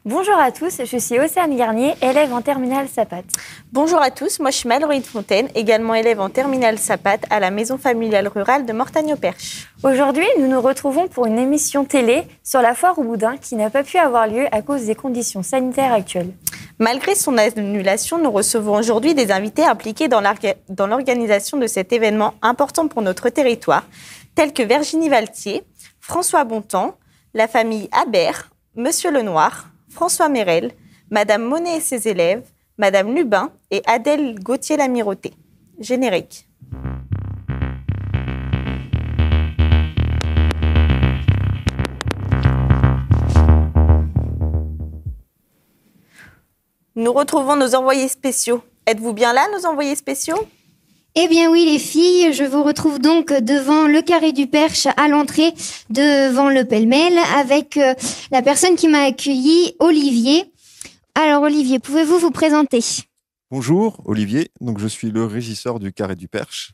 Bonjour à tous, je suis Océane Garnier, élève en terminale SAPAT. Bonjour à tous, moi je suis Mallory de Fontaine, également élève en terminale SAPAT à la maison familiale rurale de Mortagne-au-Perche. Aujourd'hui, nous nous retrouvons pour une émission télé sur la foire au boudin qui n'a pas pu avoir lieu à cause des conditions sanitaires actuelles. Malgré son annulation, nous recevons aujourd'hui des invités impliqués dans l'organisation de cet événement important pour notre territoire, tels que Virginie Valtier, François Bontemps, la famille Habert, Monsieur Lenoir, François Mérel, Madame Monet et ses élèves, Madame Lubin et Adèle Gauthier-Lamiroté. Générique. Nous retrouvons nos envoyés spéciaux. Êtes-vous bien là, nos envoyés spéciaux ? Eh bien oui les filles, je vous retrouve donc devant le Carré du Perche à l'entrée, devant le pêle-mêle, avec la personne qui m'a accueilli, Olivier. Alors Olivier, pouvez-vous vous présenter ? Bonjour, Olivier. Donc je suis le régisseur du Carré du Perche.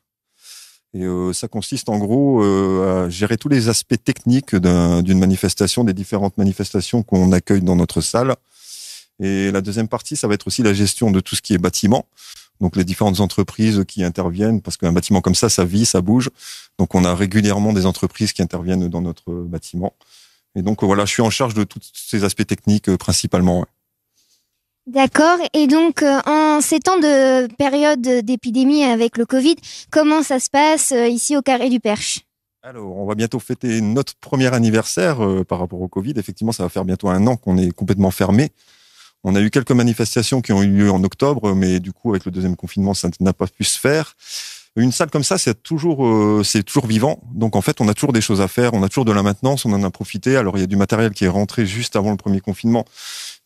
Et ça consiste en gros à gérer tous les aspects techniques d'une manifestation, des différentes manifestations qu'on accueille dans notre salle. Et la deuxième partie, ça va être aussi la gestion de tout ce qui est bâtiment. Donc les différentes entreprises qui interviennent, parce qu'un bâtiment comme ça vit, ça bouge. Donc on a régulièrement des entreprises qui interviennent dans notre bâtiment. Et donc voilà, je suis en charge de tous ces aspects techniques principalement. Ouais. D'accord. Et donc en ces temps de période d'épidémie avec le Covid, comment ça se passe ici au Carré du Perche ? Alors, on va bientôt fêter notre premier anniversaire par rapport au Covid. Effectivement, ça va faire bientôt 1 an qu'on est complètement fermé. On a eu quelques manifestations qui ont eu lieu en octobre, mais du coup, avec le deuxième confinement, ça n'a pas pu se faire. Une salle comme ça, c'est toujours vivant. Donc, en fait, on a toujours des choses à faire. On a toujours de la maintenance. On en a profité. Alors, il y a du matériel qui est rentré juste avant le premier confinement.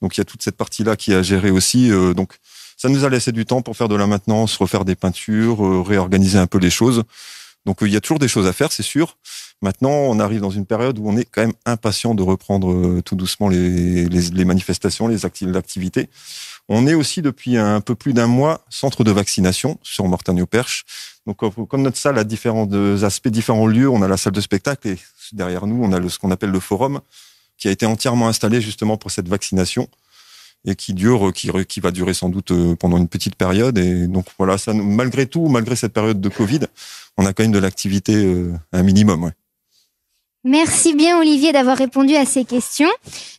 Donc, il y a toute cette partie-là qui est à gérer aussi. Donc, ça nous a laissé du temps pour faire de la maintenance, refaire des peintures, réorganiser un peu les choses. Donc, il y a toujours des choses à faire, c'est sûr. Maintenant, on arrive dans une période où on est quand même impatient de reprendre tout doucement les manifestations, l'activité. On est aussi depuis un peu plus d'1 mois centre de vaccination sur Mortagne-au-Perche. Donc, comme notre salle a différents aspects, différents lieux, on a la salle de spectacle et derrière nous, on a ce qu'on appelle le forum qui a été entièrement installé justement pour cette vaccination et qui va durer sans doute pendant une petite période. Et donc voilà, ça, malgré tout, malgré cette période de Covid, on a quand même de l'activité un minimum. Ouais. Merci bien Olivier d'avoir répondu à ces questions.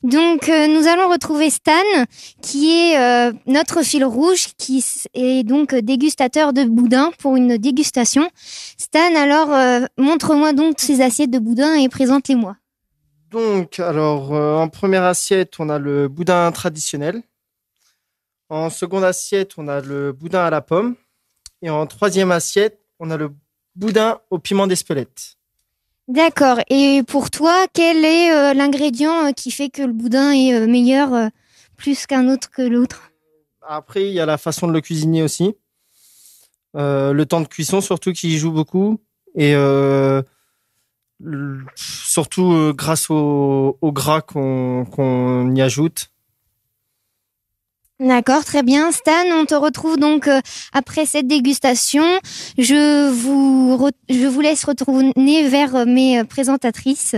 Donc nous allons retrouver Stan qui est notre fil rouge, qui est donc dégustateur de boudin pour une dégustation. Stan, alors montre-moi donc ces assiettes de boudin et présente-les-moi. Donc alors en première assiette on a le boudin traditionnel. En seconde assiette on a le boudin à la pomme. Et en troisième assiette on a le boudin au piment d'Espelette. D'accord. Et pour toi, quel est l'ingrédient qui fait que le boudin est meilleur plus qu'un autre que l'autre ? Après, il y a la façon de le cuisiner aussi. Le temps de cuisson surtout qui joue beaucoup. Et surtout grâce au gras qu'on y ajoute. D'accord, très bien. Stan, on te retrouve donc après cette dégustation. Je vous laisse retourner vers mes présentatrices.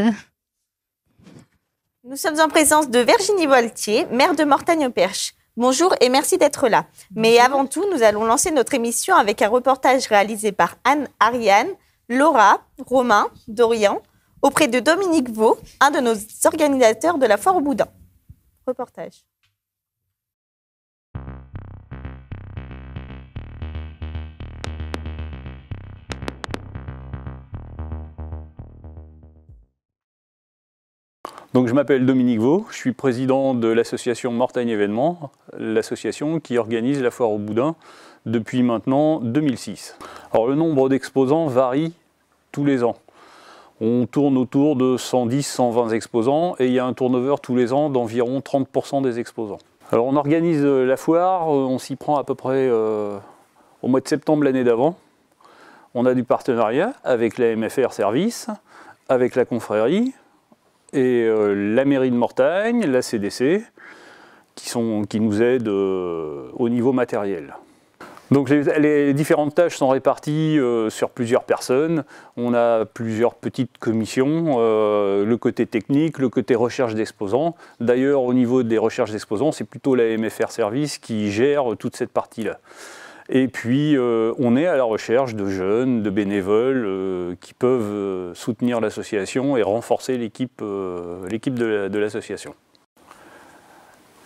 Nous sommes en présence de Virginie Valtier, maire de Mortagne-au-Perche. Bonjour et merci d'être là. Mais avant tout, nous allons lancer notre émission avec un reportage réalisé par Anne, Ariane, Laura, Romain, Dorian, auprès de Dominique Vaux, un de nos organisateurs de la foire au boudin. Reportage. Donc, je m'appelle Dominique Vaux, je suis président de l'association Mortagne Événements, l'association qui organise la foire au boudin depuis maintenant 2006. Alors, le nombre d'exposants varie tous les ans. On tourne autour de 110-120 exposants et il y a un turnover tous les ans d'environ 30% des exposants. Alors, on organise la foire, on s'y prend à peu près au mois de septembre l'année d'avant. On a du partenariat avec la MFR Service, avec la confrérie, et la mairie de Mortagne, la CDC, qui nous aident au niveau matériel. Donc les différentes tâches sont réparties sur plusieurs personnes. On a plusieurs petites commissions, le côté technique, le côté recherche d'exposants. D'ailleurs, au niveau des recherches d'exposants, c'est plutôt la MFR Service qui gère toute cette partie-là. Et puis, on est à la recherche de jeunes, de bénévoles qui peuvent soutenir l'association et renforcer l'équipe de l'association.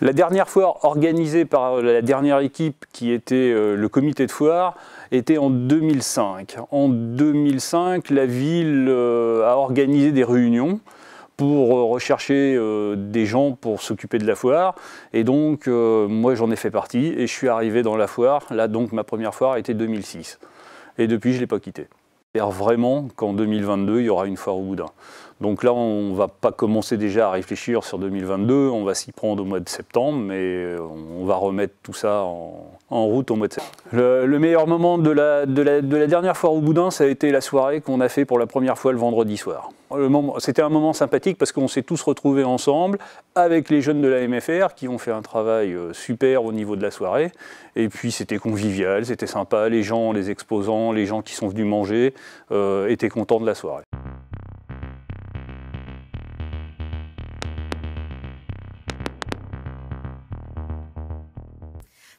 La dernière foire organisée par la dernière équipe, qui était le comité de foire, était en 2005. En 2005, la ville a organisé des réunions pour rechercher des gens pour s'occuper de la foire. Et donc, moi, j'en ai fait partie et je suis arrivé dans la foire. Là, donc, ma première foire était 2006. Et depuis, je ne l'ai pas quittée. J'espère vraiment qu'en 2022, il y aura une foire au boudin. Donc là, on ne va pas commencer déjà à réfléchir sur 2022, on va s'y prendre au mois de septembre, mais on va remettre tout ça en route au mois de septembre. Le meilleur moment de la dernière foire au boudin, ça a été la soirée qu'on a fait pour la première fois le vendredi soir. C'était un moment sympathique parce qu'on s'est tous retrouvés ensemble avec les jeunes de la MFR qui ont fait un travail super au niveau de la soirée. Et puis c'était convivial, c'était sympa, les gens, les exposants, les gens qui sont venus manger étaient contents de la soirée.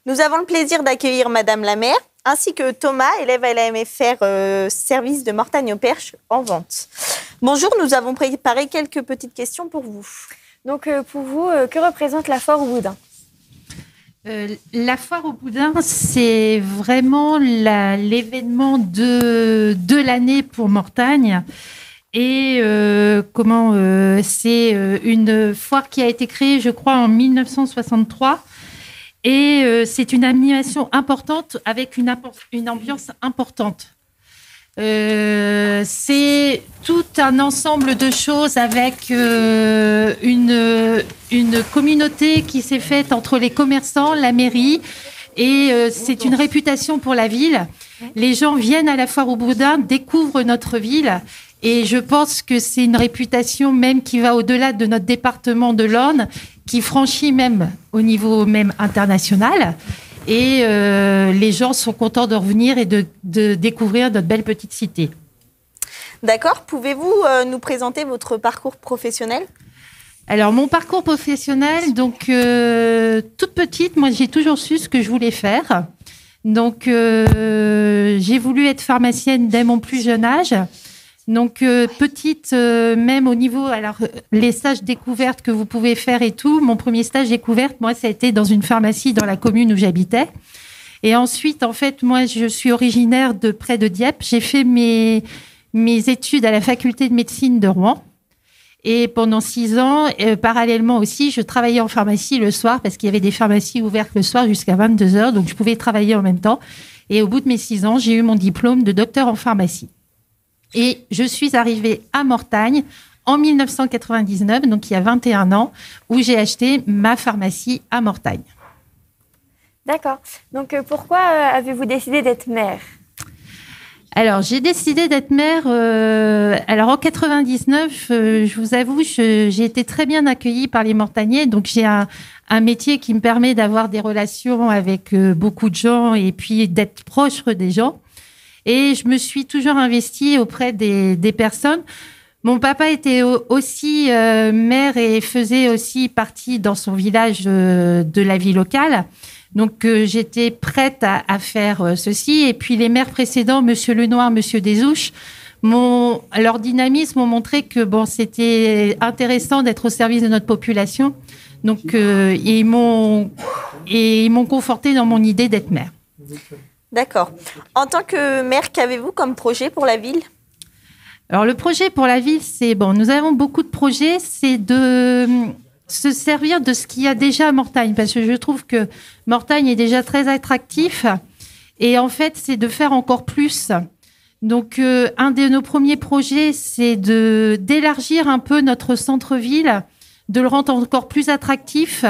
Nous avons le plaisir d'accueillir Madame la maire, ainsi que Thomas, élève à la MFR service de Mortagne-au-Perche en vente. Bonjour, nous avons préparé quelques petites questions pour vous. Donc pour vous, que représente la foire au boudin ? La foire au boudin, c'est vraiment l'événement de l'année pour Mortagne. Et c'est une foire qui a été créée, je crois, en 1963. Et c'est une animation importante avec une ambiance importante. C'est tout un ensemble de choses avec une communauté qui s'est faite entre les commerçants, la mairie, et c'est une réputation pour la ville. Les gens viennent à la foire au boudin, découvrent notre ville. Et je pense que c'est une réputation même qui va au-delà de notre département de l'Orne, qui franchit même au niveau même international. Et les gens sont contents de revenir et de découvrir notre belle petite cité. D'accord. Pouvez-vous nous présenter votre parcours professionnel ? Alors, mon parcours professionnel, donc toute petite, moi j'ai toujours su ce que je voulais faire. Donc, j'ai voulu être pharmacienne dès mon plus jeune âge. Donc, petite, même au niveau, alors, les stages découvertes que vous pouvez faire et tout, mon premier stage découverte, moi, ça a été dans une pharmacie dans la commune où j'habitais. Et ensuite, en fait, moi, je suis originaire de près de Dieppe. J'ai fait mes études à la faculté de médecine de Rouen. Et pendant 6 ans, parallèlement aussi, je travaillais en pharmacie le soir parce qu'il y avait des pharmacies ouvertes le soir jusqu'à 22h. Donc, je pouvais travailler en même temps. Et au bout de mes 6 ans, j'ai eu mon diplôme de docteur en pharmacie. Et je suis arrivée à Mortagne en 1999, donc il y a 21 ans, où j'ai acheté ma pharmacie à Mortagne. D'accord. Donc pourquoi avez-vous décidé d'être maire ? Alors, j'ai décidé d'être maire. Alors, en 99, je vous avoue, j'ai été très bien accueillie par les Mortagnais. Donc, j'ai un métier qui me permet d'avoir des relations avec beaucoup de gens et puis d'être proche des gens. Et je me suis toujours investie auprès des personnes. Mon papa était aussi maire et faisait aussi partie dans son village de la vie locale. Donc, j'étais prête à faire ceci. Et puis, les maires précédents, Monsieur Lenoir, Monsieur Desouches, leur dynamisme ont montré que bon, c'était intéressant d'être au service de notre population. Donc, ils m'ont conforté dans mon idée d'être maire. D'accord. En tant que maire, qu'avez-vous comme projet pour la ville ? Alors, le projet pour la ville, c'est... Bon, nous avons beaucoup de projets. C'est de se servir de ce qu'il y a déjà à Mortagne. Parce que je trouve que Mortagne est déjà très attractif. Et en fait, c'est de faire encore plus. Donc, un de nos premiers projets, c'est d'élargir un peu notre centre-ville, de le rendre encore plus attractif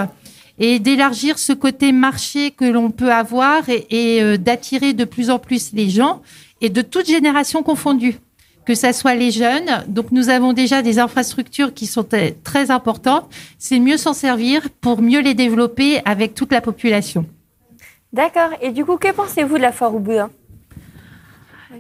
et d'élargir ce côté marché que l'on peut avoir et d'attirer de plus en plus les gens et de toutes générations confondues, que ça soit les jeunes. Donc, nous avons déjà des infrastructures qui sont très importantes. C'est mieux s'en servir pour mieux les développer avec toute la population. D'accord. Et du coup, que pensez-vous de la foire au boudin?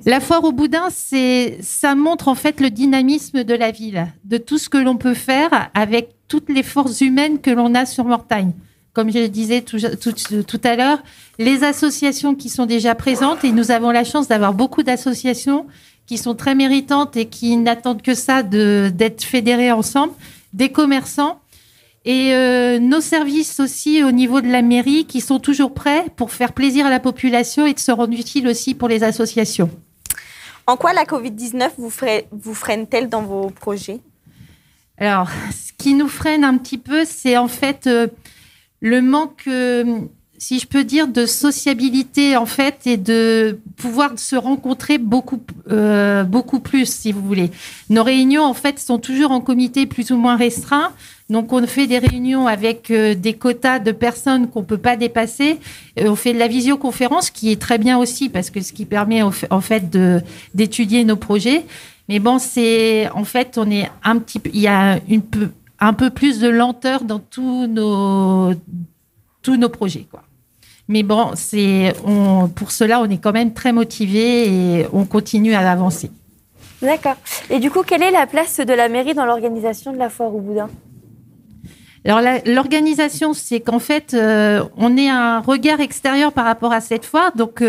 La foire au boudin, ça montre en fait le dynamisme de la ville, de tout ce que l'on peut faire avec toutes les forces humaines que l'on a sur Mortagne. Comme je le disais tout à l'heure, les associations qui sont déjà présentes, et nous avons la chance d'avoir beaucoup d'associations qui sont très méritantes et qui n'attendent que ça d'être fédérées ensemble, des commerçants et nos services aussi au niveau de la mairie qui sont toujours prêts pour faire plaisir à la population et de se rendre utile aussi pour les associations. En quoi la Covid-19 vous freine-t-elle dans vos projets? Alors, ce qui nous freine un petit peu, c'est en fait le manque, si je peux dire, de sociabilité en fait et de pouvoir se rencontrer beaucoup plus, si vous voulez. Nos réunions en fait sont toujours en comité plus ou moins restreint. Donc, on fait des réunions avec des quotas de personnes qu'on ne peut pas dépasser. On fait de la visioconférence, qui est très bien aussi, parce que ce qui permet en fait d'étudier nos projets. Mais bon, en fait, on est il y a un peu plus de lenteur dans tous nos projets, quoi. Mais bon, pour cela, on est quand même très motivés et on continue à avancer. D'accord. Et du coup, quelle est la place de la mairie dans l'organisation de la foire au boudin? Alors, l'organisation, c'est qu'en fait, on est un regard extérieur par rapport à cette foire. Donc,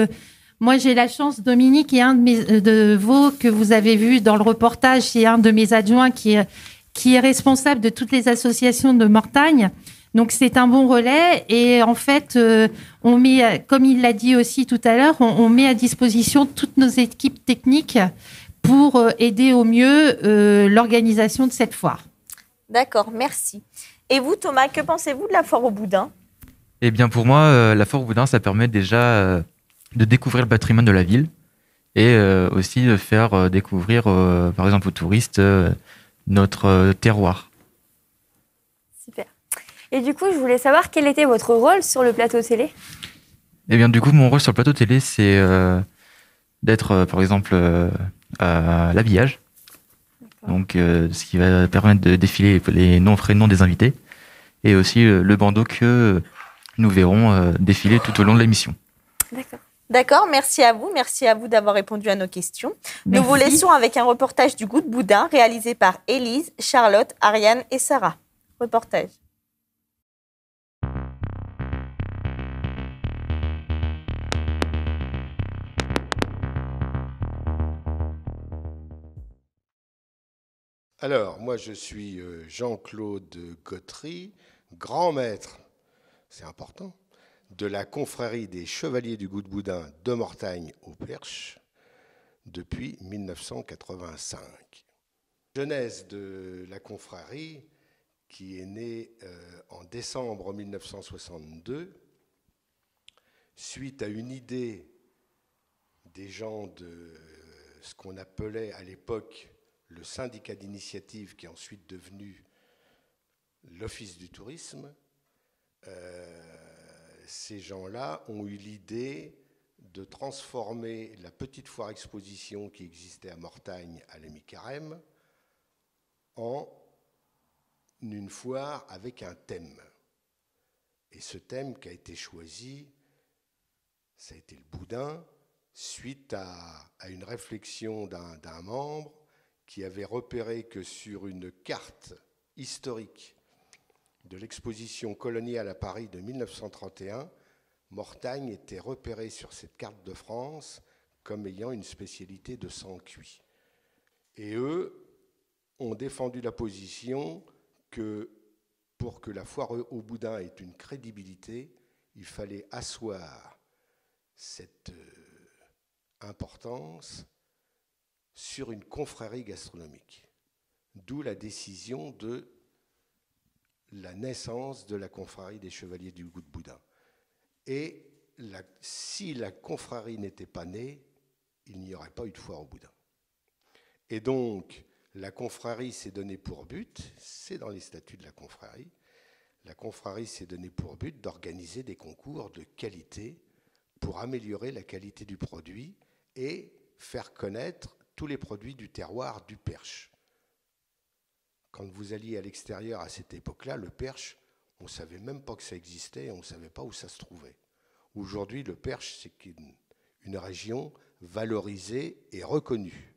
moi, j'ai la chance, Dominique est un de vos que vous avez vu dans le reportage, c'est un de mes adjoints qui est responsable de toutes les associations de Mortagne. Donc, c'est un bon relais. Et en fait, on met, comme il l'a dit aussi tout à l'heure, on met à disposition toutes nos équipes techniques pour aider au mieux l'organisation de cette foire. D'accord, merci. Et vous, Thomas, que pensez-vous de la foire au boudin? Eh bien, pour moi, la foire au boudin, ça permet déjà de découvrir le patrimoine de la ville et aussi de faire découvrir, par exemple, aux touristes, notre terroir. Super. Et du coup, je voulais savoir quel était votre rôle sur le plateau télé? Eh bien, du coup, mon rôle sur le plateau télé, c'est d'être, par exemple, à l'habillage. Donc, ce qui va permettre de défiler les prénoms des invités et aussi le bandeau que nous verrons défiler tout au long de l'émission. D'accord. D'accord, merci à vous d'avoir répondu à nos questions. Nous vous laissons avec un reportage du Goût de Boudin réalisé par Élise, Charlotte, Ariane et Sarah. Reportage. Alors, moi, je suis Jean-Claude Gautry, grand maître, c'est important, de la confrérie des Chevaliers du Goût de Boudin de Mortagne au Perche depuis 1985. Genèse de la confrérie qui est née en décembre 1962 suite à une idée des gens de ce qu'on appelait à l'époque le syndicat d'initiative qui est ensuite devenu l'Office du tourisme. Ces gens-là ont eu l'idée de transformer la petite foire exposition qui existait à Mortagne à l'Hémicarême en une foire avec un thème. Et ce thème qui a été choisi, ça a été le boudin, suite à une réflexion d'un membre qui avait repéré que sur une carte historique de l'exposition coloniale à Paris de 1931, Mortagne était repérée sur cette carte de France comme ayant une spécialité de sang cuit. Et eux ont défendu la position que pour que la foire au boudin ait une crédibilité, il fallait asseoir cette importance sur une confrérie gastronomique. D'où la décision de la naissance de la confrérie des Chevaliers du Goût de Boudin. Et si la confrérie n'était pas née, il n'y aurait pas eu de foire au boudin. Et donc, la confrérie s'est donnée pour but, c'est dans les statuts de la confrérie s'est donnée pour but d'organiser des concours de qualité pour améliorer la qualité du produit et faire connaître tous les produits du terroir du Perche. Quand vous alliez à l'extérieur à cette époque-là, le Perche, on ne savait même pas que ça existait et on ne savait pas où ça se trouvait. Aujourd'hui, le Perche, c'est une région valorisée et reconnue.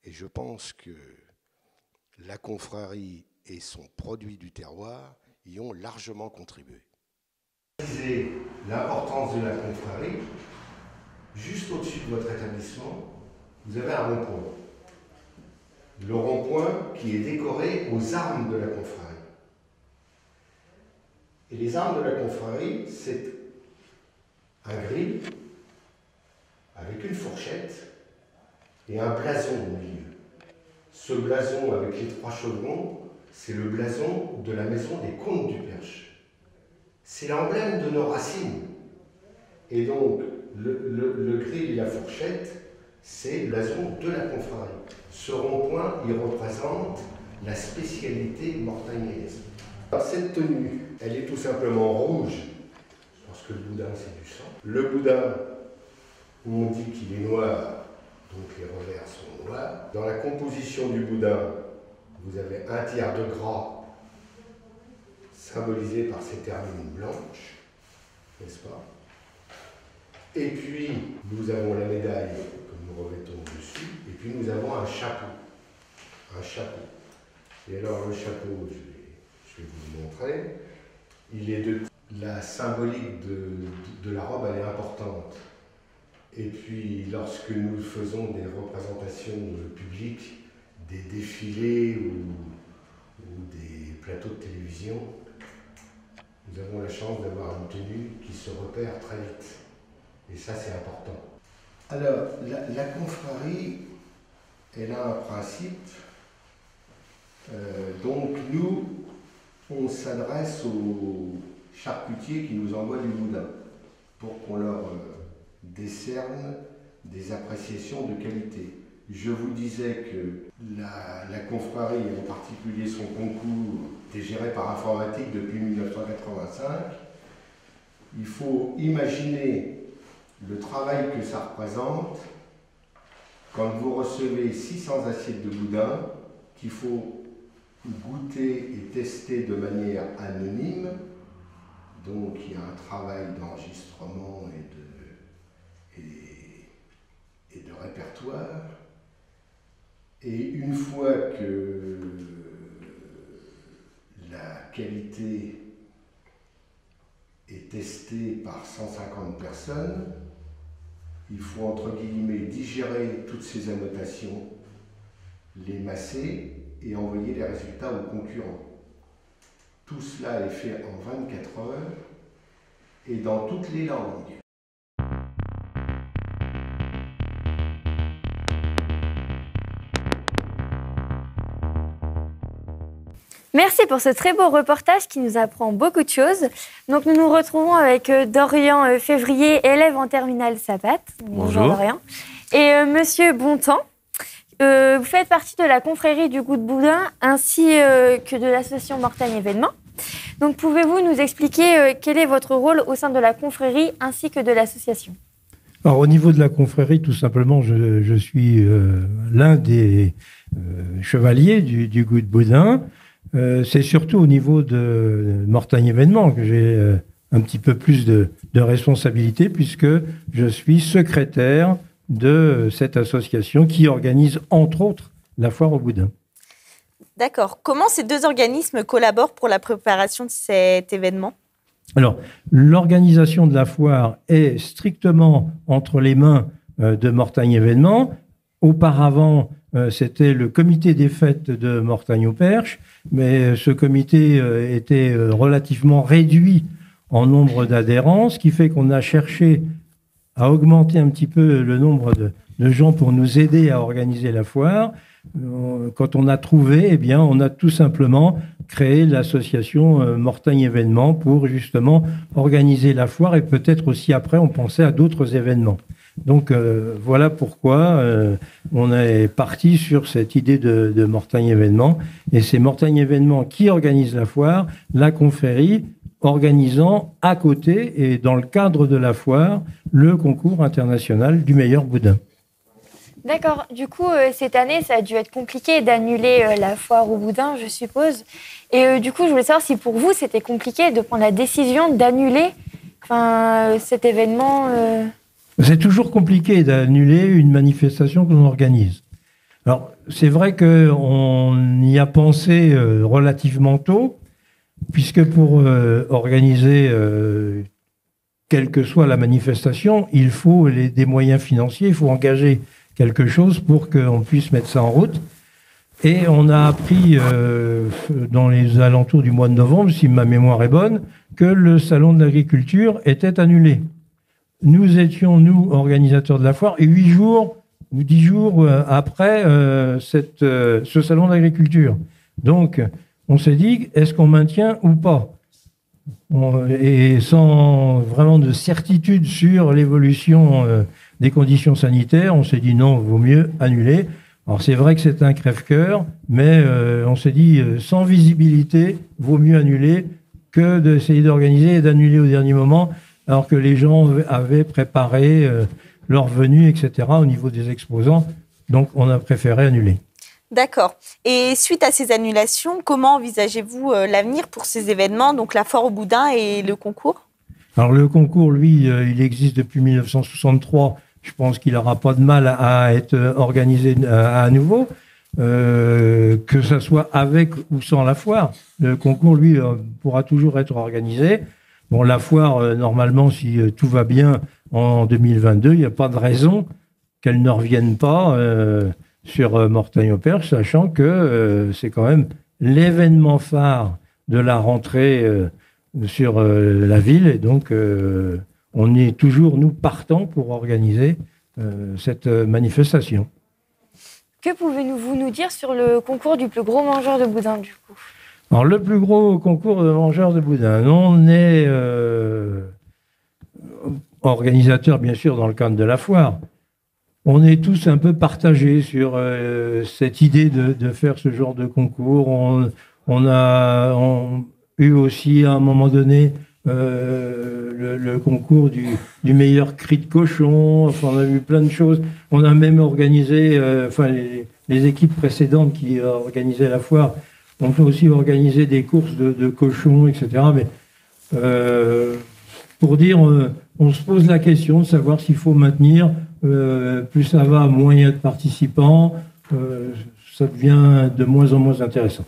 Et je pense que la confrérie et son produit du terroir y ont largement contribué. L'importance de la confrérie, juste au-dessus de votre établissement, vous avez un rond-point. Le rond-point qui est décoré aux armes de la confrérie. Et les armes de la confrérie, c'est un grill avec une fourchette et un blason au milieu. Ce blason avec les 3 chevrons, c'est le blason de la maison des comtes du Perche. C'est l'emblème de nos racines. Et donc, le grill et la fourchette, c'est le blason de la confrérie. Ce rond-point, il représente la spécialité mortagnnaise. Cette tenue, elle est tout simplement rouge, parce que le boudin, c'est du sang. Le boudin, on dit qu'il est noir, donc les revers sont noirs. Dans la composition du boudin, vous avez un tiers de gras, symbolisé par ces termines blanches, n'est-ce pas? Et puis, nous avons la médaille que nous revêtons dessus, et puis nous avons un chapeau. Un chapeau. Et alors, le chapeau, je vais vous le montrer. Il est la symbolique de la robe, elle est importante. Et puis, lorsque nous faisons des représentations publiques, des défilés ou des plateaux de télévision, nous avons la chance d'avoir une tenue qui se repère très vite. Et ça, c'est important. Alors, la confrérie, elle a un principe. Donc, nous, on s'adresse aux charcutiers qui nous envoient du boudin pour qu'on leur décerne des appréciations de qualité. Je vous disais que la confrérie, en particulier son concours, était géré par informatique depuis 1985. Il faut imaginer le travail que ça représente quand vous recevez 600 assiettes de boudin qu'il faut goûter et tester de manière anonyme. Donc il y a un travail d'enregistrement et de répertoire. Et une fois que la qualité est testée par 150 personnes, il faut entre guillemets digérer toutes ces annotations, les masser et envoyer les résultats aux concurrents. Tout cela est fait en 24 heures et dans toutes les langues. Merci pour ce très beau reportage qui nous apprend beaucoup de choses. Donc nous nous retrouvons avec Dorian Février, élève en terminale Sapat. Bonjour Dorian. Et Monsieur Bontemps. Vous faites partie de la confrérie du goût de boudin ainsi que de l'association Mortagne Événements. Donc pouvez-vous nous expliquer quel est votre rôle au sein de la confrérie ainsi que de l'association? Alors au niveau de la confrérie, tout simplement, je suis l'un des chevaliers du goût de boudin. C'est surtout au niveau de Mortagne Événements que j'ai un petit peu plus de responsabilité puisque je suis secrétaire de cette association qui organise entre autres la foire au boudin. D'accord. Comment ces deux organismes collaborent pour la préparation de cet événement? Alors, l'organisation de la foire est strictement entre les mains de Mortagne Événements. Auparavant, c'était le comité des fêtes de Mortagne au Perche, mais ce comité était relativement réduit en nombre d'adhérents, ce qui fait qu'on a cherché à augmenter un petit peu le nombre de gens pour nous aider à organiser la foire. Quand on a trouvé, eh bien, on a tout simplement créé l'association Mortagne Événements pour justement organiser la foire et peut-être aussi après on pensait à d'autres événements. Donc voilà pourquoi on est parti sur cette idée de Mortagne Événements et c'est Mortagne Événements qui organise la foire, la confrérie organisant à côté et dans le cadre de la foire le concours international du meilleur boudin. D'accord. Du coup, cette année, ça a dû être compliqué d'annuler la foire au boudin, je suppose. Et du coup, je voulais savoir si pour vous, c'était compliqué de prendre la décision d'annuler cet événement C'est toujours compliqué d'annuler une manifestation que l'on organise. Alors, c'est vrai qu'on y a pensé relativement tôt, puisque pour organiser quelle que soit la manifestation, il faut des moyens financiers, il faut engager quelque chose pour qu'on puisse mettre ça en route. Et on a appris dans les alentours du mois de novembre, si ma mémoire est bonne, que le salon de l'agriculture était annulé. Nous étions, nous, organisateurs de la foire, et 8 jours ou 10 jours après ce salon d'agriculture. Donc, on s'est dit, est-ce qu'on maintient ou pas? Et sans vraiment de certitude sur l'évolution des conditions sanitaires, on s'est dit non, vaut mieux annuler. Alors c'est vrai que c'est un crève-cœur, mais on s'est dit sans visibilité, vaut mieux annuler que d'essayer d'organiser et d'annuler au dernier moment, alors que les gens avaient préparé leur venue, etc. au niveau des exposants. Donc on a préféré annuler. D'accord. Et suite à ces annulations, comment envisagez-vous l'avenir pour ces événements, donc la foire au boudin et le concours? Alors le concours, lui, il existe depuis 1963. Je pense qu'il n'aura pas de mal à être organisé à nouveau, que ce soit avec ou sans la foire. Le concours, lui, pourra toujours être organisé. Bon, la foire, normalement, si tout va bien en 2022, il n'y a pas de raison qu'elle ne revienne pas sur Mortagne-au-Perche, sachant que c'est quand même l'événement phare de la rentrée sur la ville. Et donc, on est toujours, nous, partants pour organiser cette manifestation. Que pouvez-vous nous dire sur le concours du plus gros mangeur de boudin, du coup? Alors, le plus gros concours de mangeurs de boudin, on est organisateur, bien sûr, dans le cadre de la foire. On est tous un peu partagés sur cette idée de faire ce genre de concours. On a eu aussi, à un moment donné, le concours du meilleur cri de cochon. Enfin, on a eu plein de choses. On a même organisé, les équipes précédentes qui organisaient la foire ont aussi organisé des courses de cochons, etc. Mais pour dire, on se pose la question de savoir s'il faut maintenir. Plus ça va, moins il y a de participants. Ça devient de moins en moins intéressant.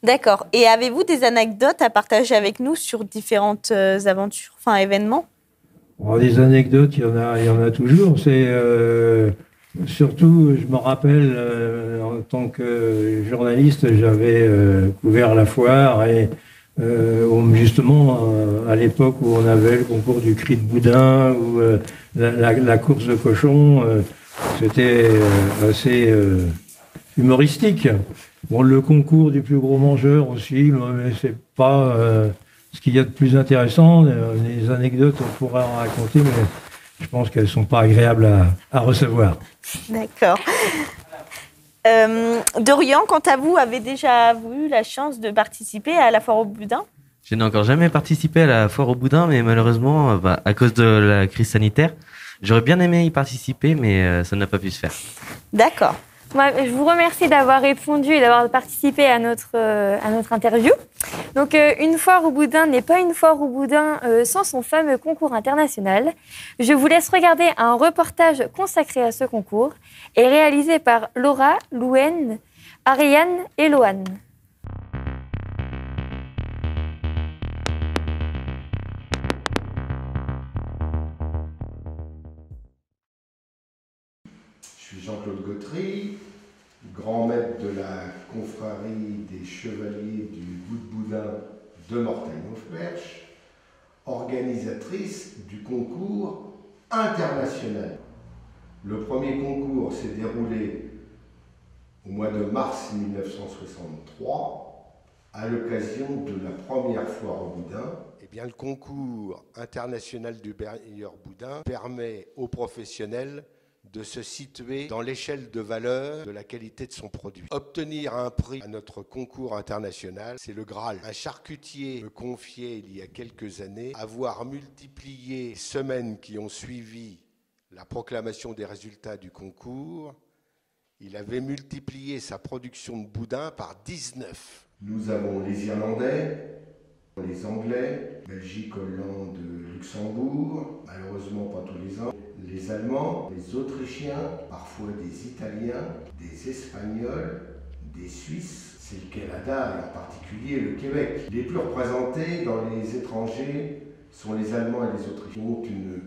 D'accord. Et avez-vous des anecdotes à partager avec nous sur différentes aventures, événements? Des anecdotes, il y en a toujours. C'est surtout, je me rappelle, en tant que journaliste, j'avais couvert la foire et justement, à l'époque où on avait le concours du cri de boudin ou la course de cochon, c'était assez humoristique. Bon, le concours du plus gros mangeur aussi, mais c'est pas ce qu'il y a de plus intéressant. Les anecdotes, on pourra en raconter, mais je pense qu'elles sont pas agréables à recevoir. D'accord. Dorian, quant à vous, avez déjà eu la chance de participer à la foire au boudin? Je n'ai encore jamais participé à la foire au boudin, mais malheureusement, à cause de la crise sanitaire, j'aurais bien aimé y participer, mais ça n'a pas pu se faire. D'accord. Moi, je vous remercie d'avoir répondu et d'avoir participé à notre interview. Donc, une foire au boudin n'est pas une foire au boudin sans son fameux concours international. Je vous laisse regarder un reportage consacré à ce concours et réalisé par Laura, Louane, Ariane et Loane. Je suis Jean-Claude Gautry, grand maître de la confrérie des chevaliers du Goût de Boudin de Mortagne-au-Perche, organisatrice du concours international. Le premier concours s'est déroulé au mois de mars 1963 à l'occasion de la première foire au boudin. Eh bien, le concours international du meilleur boudin permet aux professionnels de se situer dans l'échelle de valeur de la qualité de son produit. Obtenir un prix à notre concours international, c'est le Graal. Un charcutier me confiait il y a quelques années avoir multiplié les semaines qui ont suivi la proclamation des résultats du concours. Il avait multiplié sa production de boudin par 19. Nous avons les Irlandais, les Anglais, Belgique, Hollande, Luxembourg, malheureusement pas tous les ans, les Allemands, les Autrichiens, parfois des Italiens, des Espagnols, des Suisses, c'est le Canada et en particulier le Québec. Les plus représentés dans les étrangers sont les Allemands et les Autrichiens, qui ont une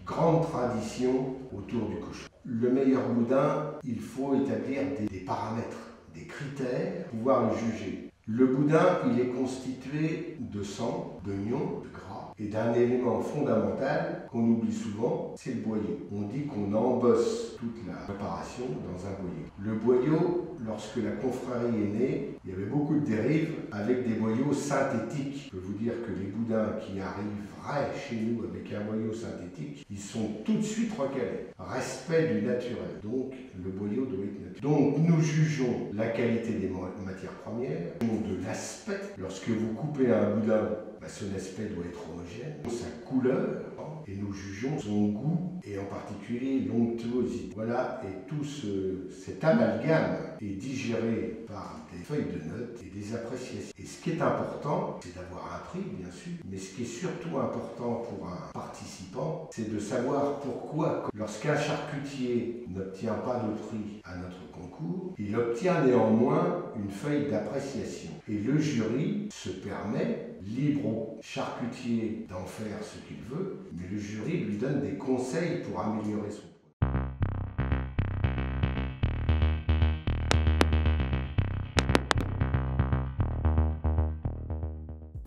grande tradition autour du cochon. Le meilleur boudin, il faut établir des paramètres, des critères pour pouvoir le juger. Le boudin, il est constitué de sang, d'oignons, de gras et d'un élément fondamental qu'on oublie souvent, c'est le boyau. On dit qu'on embosse toute la préparation dans un boyau. Le boyau, lorsque la confrérie est née, il y avait beaucoup de dérives avec des boyaux synthétiques. Je peux vous dire que les boudins qui arriveraient chez nous avec un boyau synthétique, ils sont tout de suite recalés. Respect du naturel. Donc, le boyau doit être naturel. Donc, nous jugeons la qualité des matières premières, de l'aspect. Lorsque vous coupez un boudin, son aspect doit être homogène, sa couleur, et nous jugeons son goût, et en particulier l'onctuosité. Voilà, et tout cet amalgame est digéré par des feuilles de notes et des appréciations. Et ce qui est important, c'est d'avoir un prix, bien sûr, mais ce qui est surtout important pour un participant, c'est de savoir pourquoi, lorsqu'un charcutier n'obtient pas de prix à notre concours, il obtient néanmoins une feuille d'appréciation. Et le jury se permet, libre au charcutier d'en faire ce qu'il veut, mais le jury lui donne des conseils pour améliorer son produit.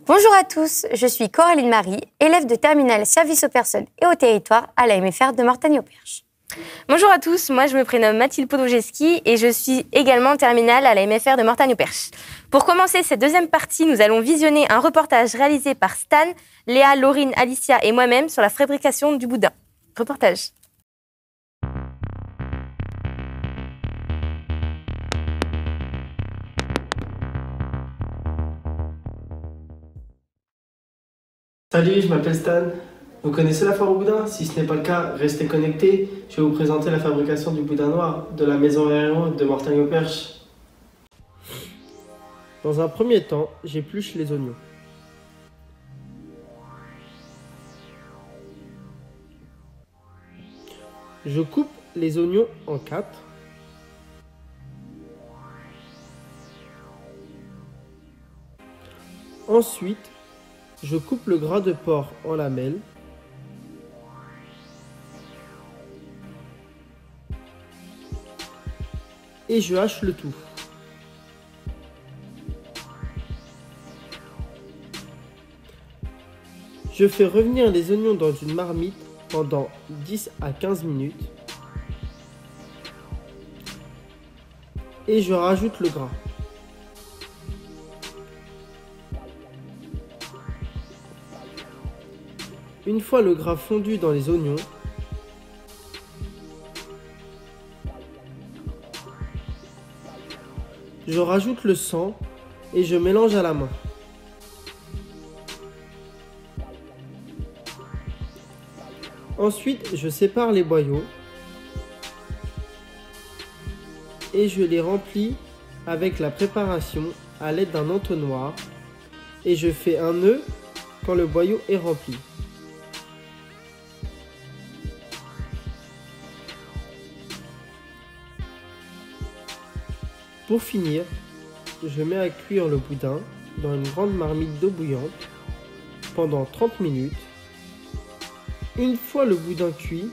Bonjour à tous, je suis Coraline Marie, élève de terminale service aux personnes et au territoire à la MFR de Mortagne-au-Perche. Bonjour à tous, moi je me prénomme Mathilde Podojeski et je suis également en terminale à la MFR de Mortagne-au-Perche. Pour commencer cette deuxième partie, nous allons visionner un reportage réalisé par Stan, Léa, Laurine, Alicia et moi-même sur la fabrication du boudin. Reportage. Salut, je m'appelle Stan. Vous connaissez la foire au boudin? Si ce n'est pas le cas, restez connectés. Je vais vous présenter la fabrication du boudin noir de la maison Héron de Mortagne-au-Perche. Dans un premier temps, j'épluche les oignons. Je coupe les oignons en 4. Ensuite, je coupe le gras de porc en lamelles. Et je hache le tout. Je fais revenir les oignons dans une marmite pendant 10 à 15 minutes. Et je rajoute le gras. Une fois le gras fondu dans les oignons, je rajoute le sang et je mélange à la main. Ensuite, je sépare les boyaux et je les remplis avec la préparation à l'aide d'un entonnoir et je fais un nœud quand le boyau est rempli. Pour finir, je mets à cuire le boudin dans une grande marmite d'eau bouillante pendant 30 minutes. Une fois le boudin cuit,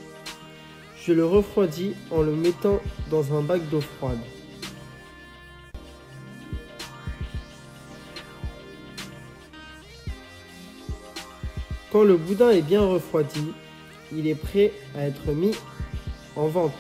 je le refroidis en le mettant dans un bac d'eau froide. Quand le boudin est bien refroidi, il est prêt à être mis en vente.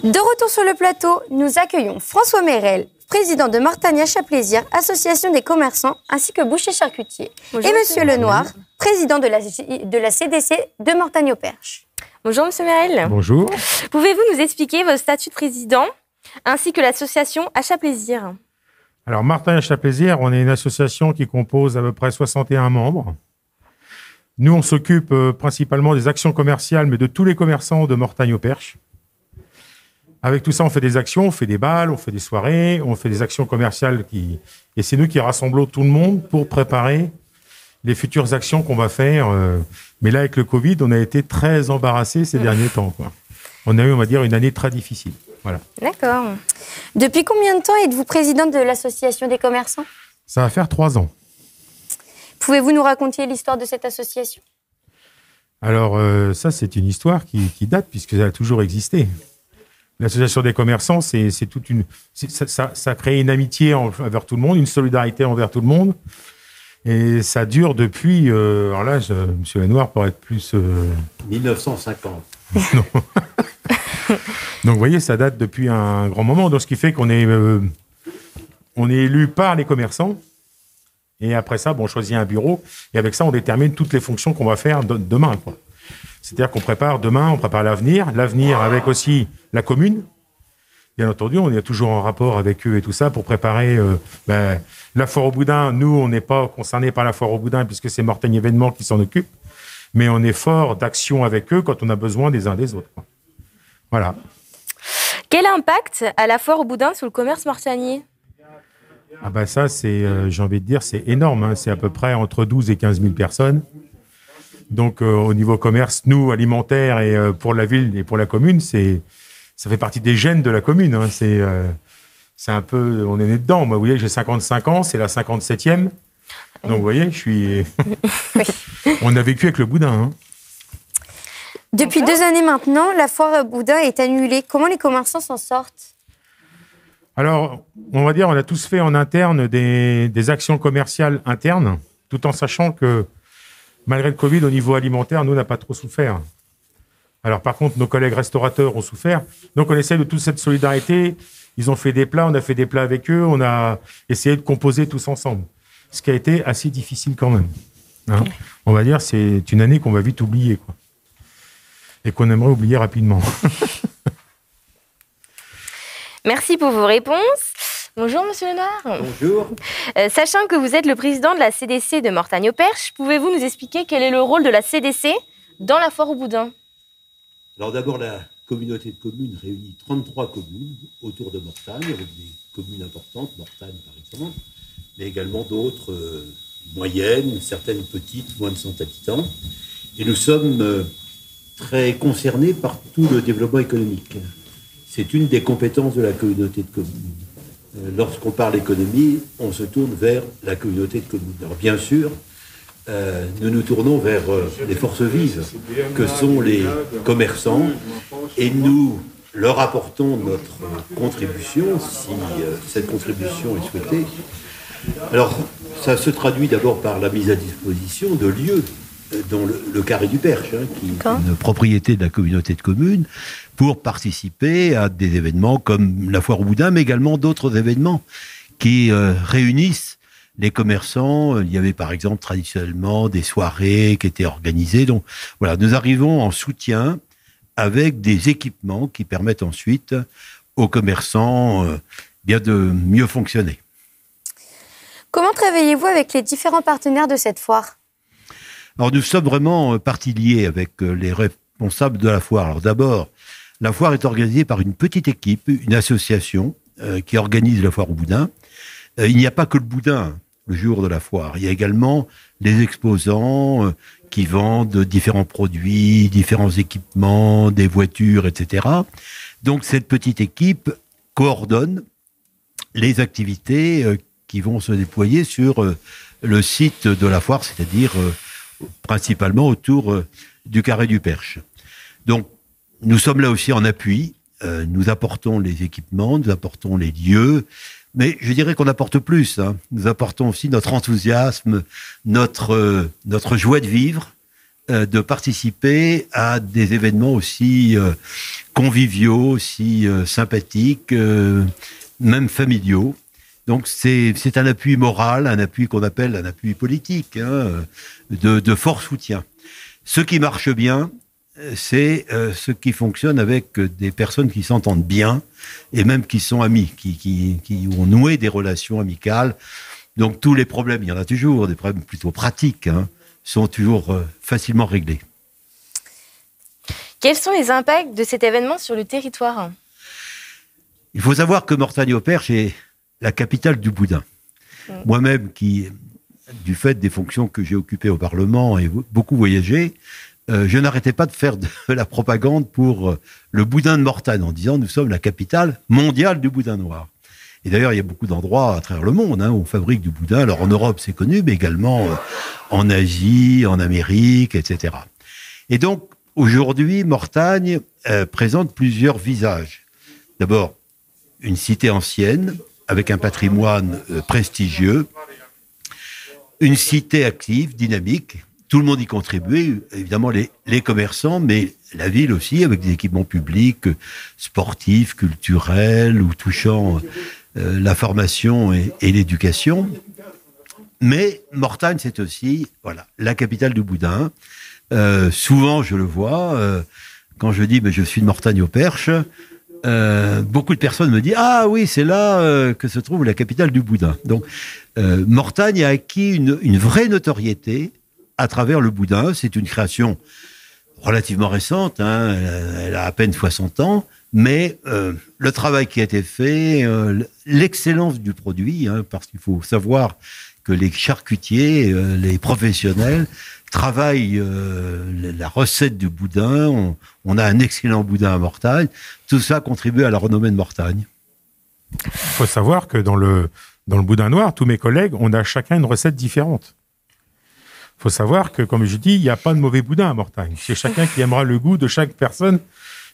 De retour sur le plateau, nous accueillons François Mérel, président de Mortagne Achat Plaisir, association des commerçants, ainsi que boucher charcutier. Bonjour, et Monsieur Lenoir, président de la CDC de Mortagne-au-Perche. Bonjour Monsieur Mérel. Bonjour. Pouvez-vous nous expliquer votre statut de président ainsi que l'association Achat Plaisir? Alors Mortagne Achat Plaisir, on est une association qui compose à peu près 61 membres. Nous, on s'occupe principalement des actions commerciales, mais de tous les commerçants de Mortagne-au-Perche. Avec tout ça, on fait des actions, on fait des balles, on fait des soirées, on fait des actions commerciales et c'est nous qui rassemblons tout le monde pour préparer les futures actions qu'on va faire. Mais là, avec le Covid, on a été très embarrassés ces derniers temps, quoi. On a eu, on va dire, une année très difficile. Voilà. D'accord. Depuis combien de temps êtes-vous présidente de l'association des commerçants? Ça va faire 3 ans. Pouvez-vous nous raconter l'histoire de cette association? Alors, ça, c'est une histoire qui date, puisqu'elle a toujours existé. L'association des commerçants, c'est toute une... Ça crée une amitié envers tout le monde, une solidarité envers tout le monde. Et ça dure depuis... alors là, M. Lenoir pourrait être plus... 1950. Non. Donc, vous voyez, ça date depuis un grand moment. Donc, ce qui fait qu'on est élu par les commerçants. Et après ça, on choisit un bureau. Et avec ça, on détermine toutes les fonctions qu'on va faire demain, quoi. C'est-à-dire qu'on prépare demain, on prépare l'avenir avec aussi la commune. Bien entendu, on est toujours en rapport avec eux et tout ça pour préparer la foire au boudin. Nous, on n'est pas concernés par la foire au boudin puisque c'est Mortagne Événement qui s'en occupe. Mais on est fort d'action avec eux quand on a besoin des uns des autres, quoi. Voilà. Quel impact a la foire au boudin sur le commerce mortagnier? Ah bah ça, j'ai envie de dire, c'est énorme, hein. C'est à peu près entre 12 et 15 000 personnes. Donc, au niveau commerce, nous, alimentaire et pour la ville et pour la commune, ça fait partie des gènes de la commune, hein. C'est un peu... On est né dedans. Moi, vous voyez, j'ai 55 ans, c'est la 57e. Donc, vous voyez, je suis... On a vécu avec le boudin, hein. Depuis 2 années maintenant, la foire au boudin est annulée. Comment les commerçants s'en sortent? Alors, on va dire, on a tous fait en interne des actions commerciales internes, tout en sachant que malgré le Covid, au niveau alimentaire, nous, on n'a pas trop souffert. Alors, par contre, nos collègues restaurateurs ont souffert. Donc, on essaie de toute cette solidarité. Ils ont fait des plats, on a fait des plats avec eux. On a essayé de composer tous ensemble. Ce qui a été assez difficile quand même, hein. On va dire, c'est une année qu'on va vite oublier, quoi. Et qu'on aimerait oublier rapidement. Merci pour vos réponses. Bonjour, Monsieur Lenoir. Bonjour. Sachant que vous êtes le président de la CDC de Mortagne-au-Perche, pouvez-vous nous expliquer quel est le rôle de la CDC dans la foire au boudin? Alors d'abord, la communauté de communes réunit 33 communes autour de Mortagne, avec des communes importantes, Mortagne par exemple, mais également d'autres moyennes, certaines petites, moins de 100 habitants. Et nous sommes très concernés par tout le développement économique. C'est une des compétences de la communauté de communes. Lorsqu'on parle économie, on se tourne vers la communauté de communes. Alors bien sûr, nous nous tournons vers les forces vives, que sont les commerçants, et nous leur apportons notre contribution, si cette contribution est souhaitée. Alors, ça se traduit d'abord par la mise à disposition de lieux, dont le Carré du Perche, hein, qui est une propriété de la communauté de communes, pour participer à des événements comme la foire au boudin, mais également d'autres événements qui réunissent les commerçants. Il y avait par exemple traditionnellement des soirées qui étaient organisées. Donc voilà, nous arrivons en soutien avec des équipements qui permettent ensuite aux commerçants bien de mieux fonctionner. Comment travaillez-vous avec les différents partenaires de cette foire? Alors nous sommes vraiment partie liée avec les responsables de la foire. Alors d'abord, la foire est organisée par une petite équipe, une association qui organise la foire au boudin. Il n'y a pas que le boudin le jour de la foire. Il y a également les exposants qui vendent différents produits, différents équipements, des voitures, etc. Donc cette petite équipe coordonne les activités qui vont se déployer sur le site de la foire, c'est-à-dire principalement autour du Carré du Perche. Donc, nous sommes là aussi en appui. Nous apportons les équipements, nous apportons les lieux, mais je dirais qu'on apporte plus, hein. Nous apportons aussi notre enthousiasme, notre joie de vivre, de participer à des événements aussi conviviaux, aussi sympathiques, même familiaux. Donc c'est un appui moral, un appui qu'on appelle un appui politique, hein, de fort soutien. Ce qui marche bien, c'est ce qui fonctionne avec des personnes qui s'entendent bien et même qui sont amis, qui ont noué des relations amicales. Donc tous les problèmes, il y en a toujours, des problèmes plutôt pratiques, hein, sont toujours facilement réglés. Quels sont les impacts de cet événement sur le territoire? Il faut savoir que Mortagne-au-Perche est la capitale du boudin. Moi-même, qui, du fait des fonctions que j'ai occupées au Parlement et beaucoup voyagé, je n'arrêtais pas de faire de la propagande pour le boudin de Mortagne en disant nous sommes la capitale mondiale du boudin noir. Et d'ailleurs, il y a beaucoup d'endroits à travers le monde où on fabrique du boudin. Alors en Europe, c'est connu, mais également en Asie, en Amérique, etc. Et donc, aujourd'hui, Mortagne présente plusieurs visages. D'abord, une cité ancienne, avec un patrimoine prestigieux, une cité active, dynamique, tout le monde y contribue, évidemment les commerçants, mais la ville aussi, avec des équipements publics, sportifs, culturels, ou touchant la formation et l'éducation. Mais Mortagne, c'est aussi la capitale du boudin. Souvent, je le vois, quand je dis je suis de Mortagne-au-Perche, beaucoup de personnes me disent « Ah oui, c'est là que se trouve la capitale du boudin ». Donc, Mortagne a acquis une vraie notoriété à travers le boudin. C'est une création relativement récente, elle a à peine 60 ans, mais le travail qui a été fait, l'excellence du produit, parce qu'il faut savoir que les charcutiers, les professionnels, travaillent la recette du boudin. On a un excellent boudin à Mortagne. Tout ça contribue à la renommée de Mortagne. Il faut savoir que dans le boudin noir, tous mes collègues, on a chacun une recette différente. Il faut savoir que, comme je dis, il n'y a pas de mauvais boudin à Mortagne. C'est chacun qui aimera le goût de chaque personne.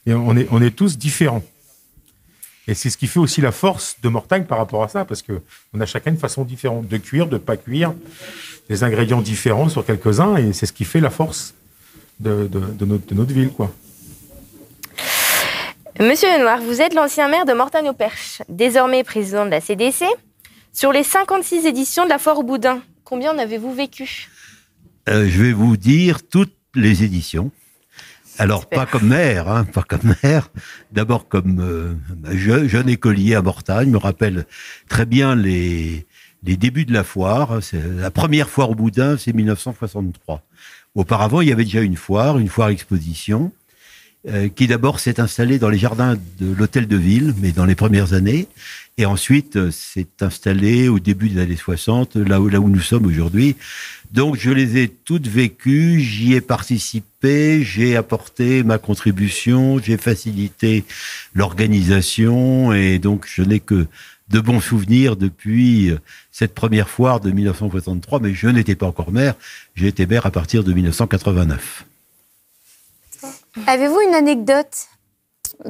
Et on est tous différents. Et c'est ce qui fait aussi la force de Mortagne par rapport à ça, parce qu'on a chacun une façon différente de cuire, de ne pas cuire, des ingrédients différents sur quelques-uns, et c'est ce qui fait la force de notre ville, quoi. Monsieur Lenoir, vous êtes l'ancien maire de Mortagne-au-Perche, désormais président de la CDC. Sur les 56 éditions de la foire au boudin, combien en avez-vous vécu? Je vais vous dire toutes les éditions. Alors, pas comme maire, pas comme maire. D'abord comme jeune écolier à Mortagne. Je me rappelle très bien les débuts de la foire. La première foire au boudin, c'est 1963. Auparavant, il y avait déjà une foire exposition, qui d'abord s'est installée dans les jardins de l'hôtel de ville, mais dans les premières années. Et ensuite, s'est installée au début des années 60, là où nous sommes aujourd'hui. Donc, je les ai toutes vécues, j'y ai participé, j'ai apporté ma contribution, j'ai facilité l'organisation, et donc je n'ai que de bons souvenirs depuis cette première foire de 1963, mais je n'étais pas encore maire, j'ai été maire à partir de 1989. Avez-vous une anecdote,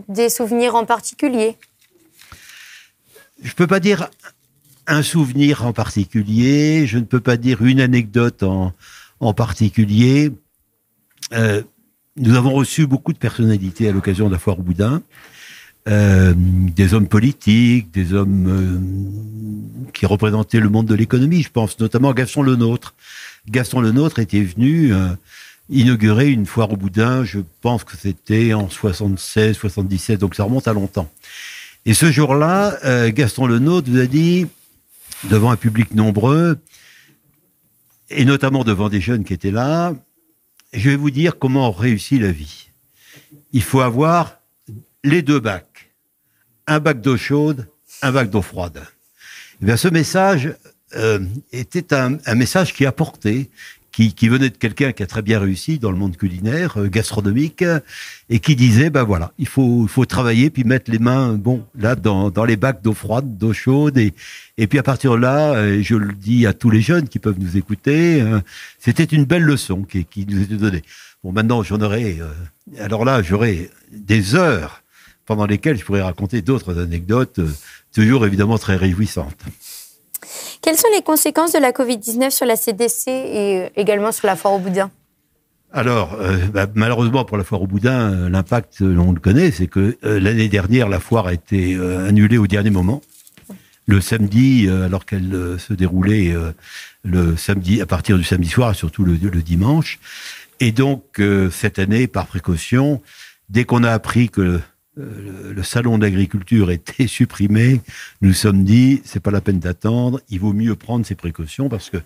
des souvenirs en particulier? Je ne peux pas dire un souvenir en particulier, je ne peux pas dire une anecdote en particulier. Nous avons reçu beaucoup de personnalités à l'occasion de la foire au boudin, des hommes politiques, des hommes qui représentaient le monde de l'économie. Je pense notamment à Gaston Lenôtre. Gaston Lenôtre était venu inaugurer une foire au boudin, je pense que c'était en 76, 77, donc ça remonte à longtemps. Et ce jour-là, Gaston Lenôtre nous a dit, devant un public nombreux, et notamment devant des jeunes qui étaient là, je vais vous dire comment on réussit la vie. Il faut avoir les deux bacs. Un bac d'eau chaude, un bac d'eau froide. Et bien, ce message était un message qui apportait, qui venait de quelqu'un qui a très bien réussi dans le monde culinaire, gastronomique, et qui disait, ben voilà, il faut travailler, puis mettre les mains, là, dans les bacs d'eau froide, d'eau chaude, et puis à partir de là, je le dis à tous les jeunes qui peuvent nous écouter, c'était une belle leçon qui nous était donnée. Bon, maintenant, j'aurais des heures pendant lesquelles je pourrais raconter d'autres anecdotes, toujours évidemment très réjouissantes. Quelles sont les conséquences de la Covid-19 sur la CDC et également sur la foire au boudin? Alors, malheureusement pour la foire au boudin, l'impact, on le connaît, c'est que l'année dernière, la foire a été annulée au dernier moment. Le samedi, alors qu'elle se déroulait le samedi, à partir du samedi soir, et surtout le dimanche. Et donc, cette année, par précaution, dès qu'on a appris que le salon d'agriculture était supprimé, nous sommes dit, c'est pas la peine d'attendre, il vaut mieux prendre ses précautions parce que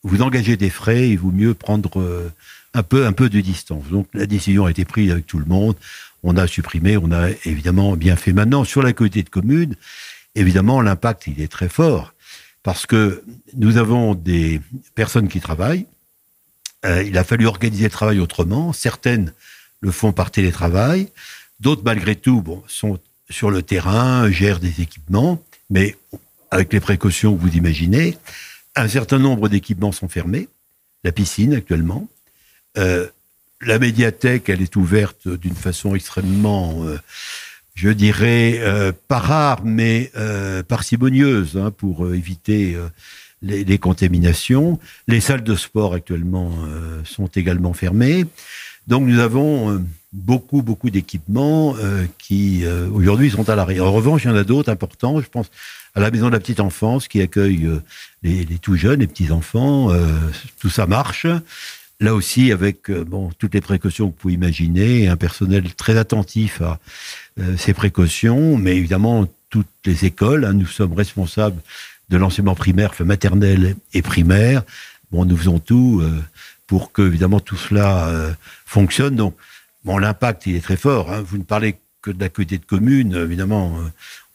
vous engagez des frais, il vaut mieux prendre un peu de distance. Donc la décision a été prise avec tout le monde. On a supprimé, on a évidemment bien fait. Maintenant, sur la communauté de communes, évidemment, l'impact, il est très fort. Parce que nous avons des personnes qui travaillent. Il a fallu organiser le travail autrement. Certaines le font par télétravail. D'autres, malgré tout, sont sur le terrain, gèrent des équipements. Mais avec les précautions que vous imaginez, un certain nombre d'équipements sont fermés. La piscine, actuellement. La médiathèque, elle est ouverte d'une façon extrêmement, je dirais, pas rare, mais parcimonieuse, hein, pour éviter les contaminations. Les salles de sport, actuellement, sont également fermées. Donc, nous avons beaucoup d'équipements qui, aujourd'hui, sont à l'arrêt. En revanche, il y en a d'autres importants. Je pense à la Maison de la Petite Enfance, qui accueille les tout jeunes, les petits-enfants. Tout ça marche. Là aussi, avec toutes les précautions que vous pouvez imaginer, un personnel très attentif à ces précautions, mais évidemment, toutes les écoles, hein, nous sommes responsables de l'enseignement primaire, maternel et primaire. Nous faisons tout pour que, évidemment, tout cela fonctionne. Donc, l'impact, il est très fort. Hein. Vous ne parlez que de la communauté de communes. Évidemment,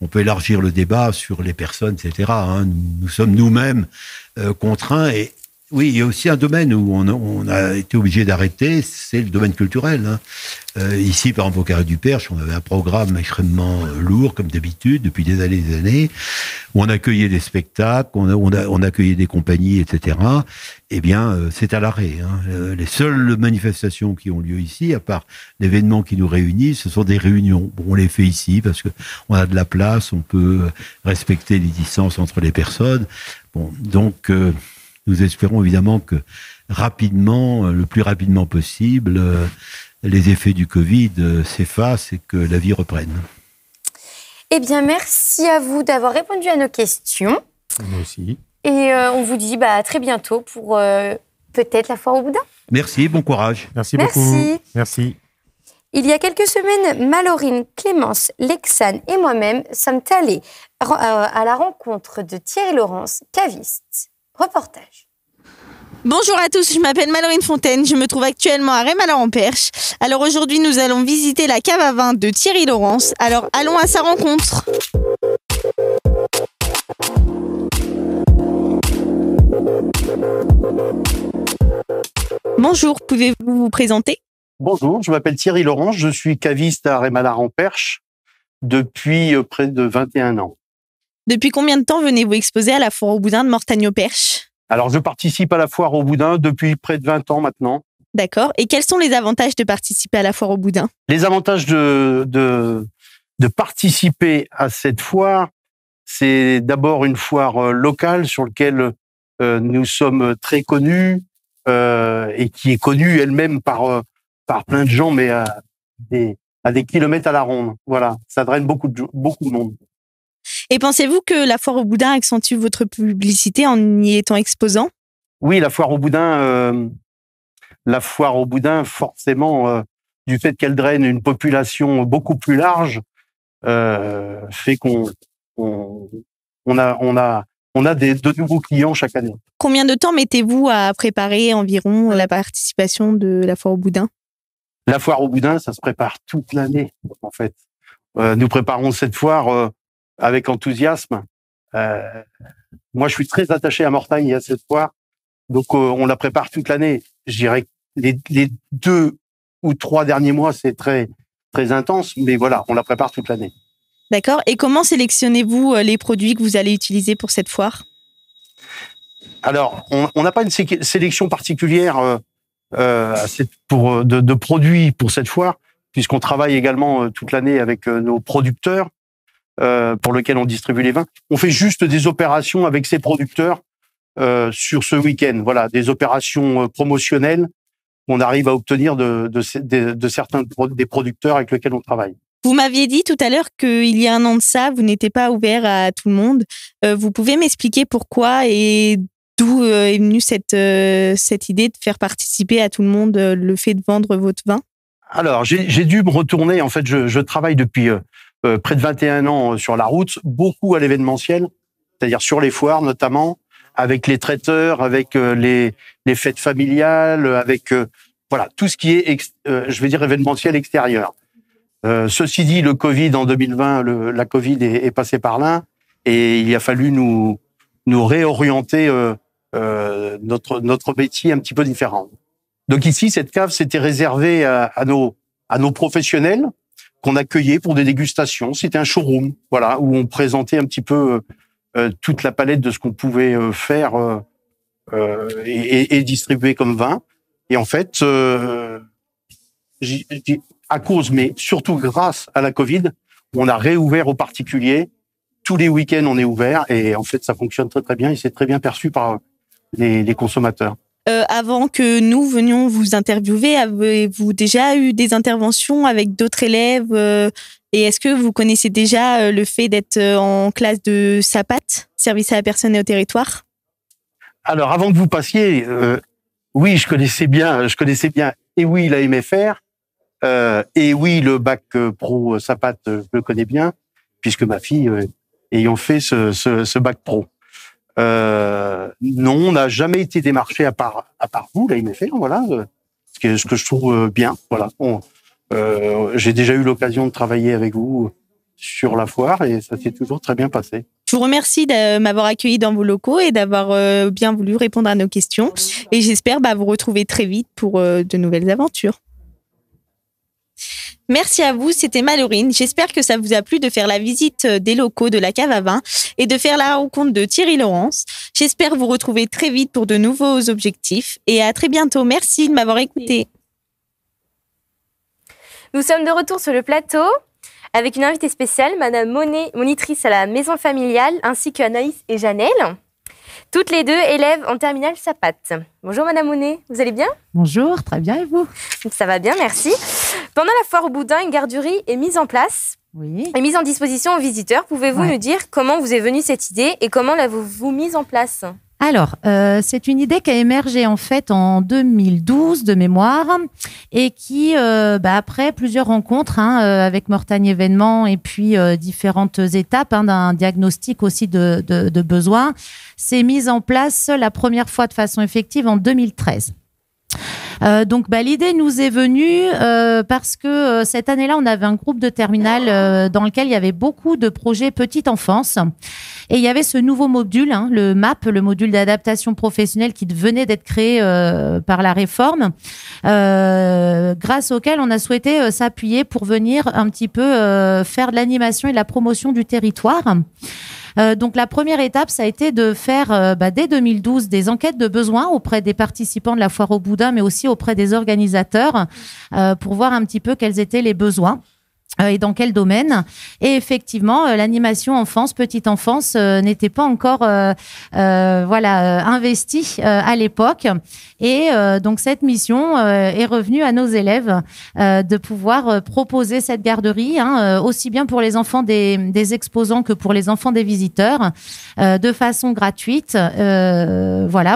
on peut élargir le débat sur les personnes, etc. Hein. Nous sommes nous-mêmes contraints. Et oui, il y a aussi un domaine où on a été obligé d'arrêter, c'est le domaine culturel. Hein. Ici, par exemple, au Carré du Perche, on avait un programme extrêmement lourd, comme d'habitude, depuis des années, où on accueillait des spectacles, on accueillait des compagnies, etc. Eh bien, c'est à l'arrêt. Hein. Les seules manifestations qui ont lieu ici, à part l'événement qui nous réunit, ce sont des réunions. On les fait ici parce que on a de la place, on peut respecter les distances entre les personnes. Donc, nous espérons évidemment que le plus rapidement possible, les effets du Covid s'effacent et que la vie reprenne. Eh bien, merci à vous d'avoir répondu à nos questions. Moi aussi. Et on vous dit à très bientôt pour peut-être la foire au boudin. Merci, bon courage. Merci beaucoup. Merci. Il y a quelques semaines, Malorine, Clémence, Lexane et moi-même sommes allés à la rencontre de Thierry Laurence, caviste. Reportage. Bonjour à tous, je m'appelle Malorine Fontaine, je me trouve actuellement à Rémalard-en-Perche. Alors aujourd'hui, nous allons visiter la cave à vin de Thierry Laurence. Alors allons à sa rencontre. Bonjour, pouvez-vous vous présenter ? Bonjour, je m'appelle Thierry Laurence, je suis caviste à Rémalard-en-Perche depuis près de 21 ans. Depuis combien de temps venez-vous exposer à la foire au boudin de Mortagne-au-Perche ? Alors, je participe à la foire au boudin depuis près de 20 ans maintenant. D'accord. Et quels sont les avantages de participer à la foire au boudin ? Les avantages de participer à cette foire, c'est d'abord une foire locale sur laquelle nous sommes très connus et qui est connue elle-même par plein de gens, mais à des kilomètres à la ronde. Voilà, ça draine beaucoup de monde. Et pensez-vous que la foire au boudin accentue votre publicité en y étant exposant ? Oui, la foire au boudin, forcément, du fait qu'elle draine une population beaucoup plus large, fait qu'on a de nouveaux clients chaque année. Combien de temps mettez-vous à préparer environ la participation de la foire au boudin ? La foire au boudin, ça se prépare toute l'année, en fait. Nous préparons cette foire avec enthousiasme. Moi, je suis très attaché à Mortagne et à cette foire, donc on la prépare toute l'année. Je dirais que les 2 ou 3 derniers mois, c'est très très intense, mais voilà, on la prépare toute l'année. D'accord. Et comment sélectionnez-vous les produits que vous allez utiliser pour cette foire ? Alors, on n'a pas une sélection particulière de produits pour cette foire, puisqu'on travaille également toute l'année avec nos producteurs. Pour lequel on distribue les vins. On fait juste des opérations avec ces producteurs sur ce week-end. Voilà, des opérations promotionnelles qu'on arrive à obtenir de certains des producteurs avec lesquels on travaille. Vous m'aviez dit tout à l'heure qu'il y a un an de ça, vous n'étiez pas ouvert à tout le monde. Vous pouvez m'expliquer pourquoi et d'où est venue cette idée de faire participer à tout le monde le fait de vendre votre vin ? Alors, j'ai dû me retourner. En fait, je travaille depuis près de 21 ans sur la route, beaucoup à l'événementiel, c'est-à-dire sur les foires notamment, avec les traiteurs, avec les fêtes familiales, avec voilà tout ce qui est, je vais dire, événementiel extérieur. Ceci dit, le Covid en 2020, la Covid est passée par là et il a fallu nous réorienter notre métier un petit peu différent. Donc ici, cette cave, c'était réservé à nos professionnels qu'on accueillait pour des dégustations. C'était un showroom, voilà, où on présentait un petit peu toute la palette de ce qu'on pouvait faire et distribuer comme vin. Et en fait, à cause, mais surtout grâce à la Covid, on a réouvert aux particuliers. Tous les week-ends, on est ouvert et en fait, ça fonctionne très très bien et c'est très bien perçu par les consommateurs. Avant que nous venions vous interviewer, avez-vous déjà eu des interventions avec d'autres élèves et est-ce que vous connaissez déjà le fait d'être en classe de SAPAT, service à la personne et au territoire? Alors, avant que vous passiez, oui, je connaissais bien, et oui, la MFR, et oui, le bac pro SAPAT, je le connais bien, puisque ma fille ayant fait ce bac pro. Non, on n'a jamais été démarché à part vous, la MFR, voilà, ce que je trouve bien, voilà. J'ai déjà eu l'occasion de travailler avec vous sur la foire et ça s'est toujours très bien passé. Je vous remercie de m'avoir accueilli dans vos locaux et d'avoir bien voulu répondre à nos questions. Et j'espère vous retrouver très vite pour de nouvelles aventures. Merci à vous, c'était Malorine. J'espère que ça vous a plu de faire la visite des locaux de la cave à vin et de faire la rencontre de Thierry Laurence. J'espère vous retrouver très vite pour de nouveaux objectifs et à très bientôt. Merci de m'avoir écouté. Nous sommes de retour sur le plateau avec une invitée spéciale, Madame Monet, monitrice à la maison familiale, ainsi que Anaïs et Janelle. Toutes les deux élèves en terminale SAPAT. Bonjour Madame Monet, vous allez bien? Bonjour, très bien et vous? Ça va bien, merci. Pendant la foire au boudin, une garderie est mise en place et mise en disposition aux visiteurs. Pouvez-vous nous dire comment vous est venue cette idée et comment l'avez-vous mise en place? Alors, c'est une idée qui a émergé en fait en 2012 de mémoire et qui, après plusieurs rencontres avec Mortagne Événements et puis différentes étapes d'un diagnostic aussi de besoins, s'est mise en place la première fois de façon effective en 2013. Donc l'idée nous est venue parce que cette année-là, on avait un groupe de terminale dans lequel il y avait beaucoup de projets petite enfance. Et il y avait ce nouveau module, le MAP, le module d'adaptation professionnelle qui venait d'être créé par la réforme, grâce auquel on a souhaité s'appuyer pour venir un petit peu faire de l'animation et de la promotion du territoire. Donc la première étape, ça a été de faire dès 2012 des enquêtes de besoins auprès des participants de la foire au boudin, mais aussi auprès des organisateurs pour voir un petit peu quels étaient les besoins. Et dans quel domaine. Et effectivement, l'animation enfance, petite enfance n'était pas encore investie à l'époque. Et donc cette mission est revenue à nos élèves de pouvoir proposer cette garderie, aussi bien pour les enfants des exposants que pour les enfants des visiteurs, de façon gratuite,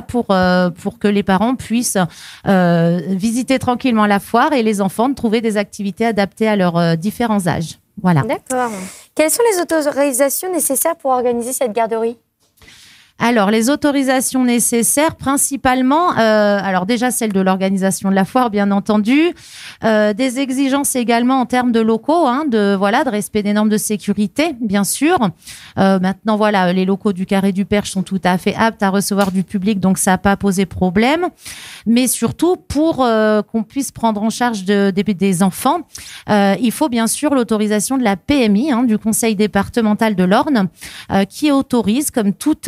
pour que les parents puissent visiter tranquillement la foire et les enfants de trouver des activités adaptées à leurs différents âges. Voilà. D'accord. Quelles sont les autorisations nécessaires pour organiser cette garderie ? Alors, les autorisations nécessaires, principalement, alors déjà celle de l'organisation de la foire, bien entendu, des exigences également en termes de locaux, de respect des normes de sécurité, bien sûr. Maintenant, les locaux du Carré du Perche sont tout à fait aptes à recevoir du public, donc ça n'a pas posé problème. Mais surtout, pour qu'on puisse prendre en charge des enfants, il faut bien sûr l'autorisation de la PMI, du Conseil départemental de l'Orne, qui autorise, comme tous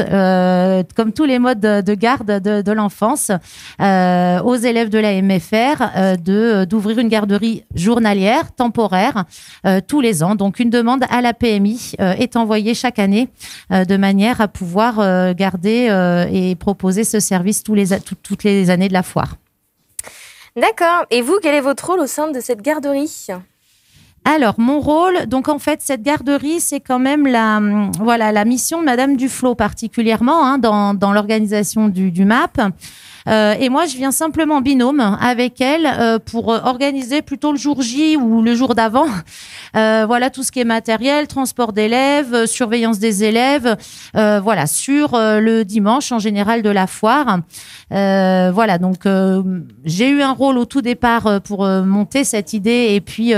les modes de garde de l'enfance, aux élèves de la MFR d'ouvrir une garderie journalière, temporaire, tous les ans. Donc, une demande à la PMI est envoyée chaque année de manière à pouvoir garder et proposer ce service toutes les années de la foire. D'accord. Et vous, quel est votre rôle au sein de cette garderie ? Alors, mon rôle, donc en fait, cette garderie, c'est quand même la mission de Madame Duflot particulièrement dans l'organisation du MAP. Et moi, je viens simplement en binôme avec elle pour organiser plutôt le jour J ou le jour d'avant. Voilà, tout ce qui est matériel, transport d'élèves, surveillance des élèves, voilà, sur le dimanche en général de la foire. Voilà, donc j'ai eu un rôle au tout départ pour monter cette idée et puis,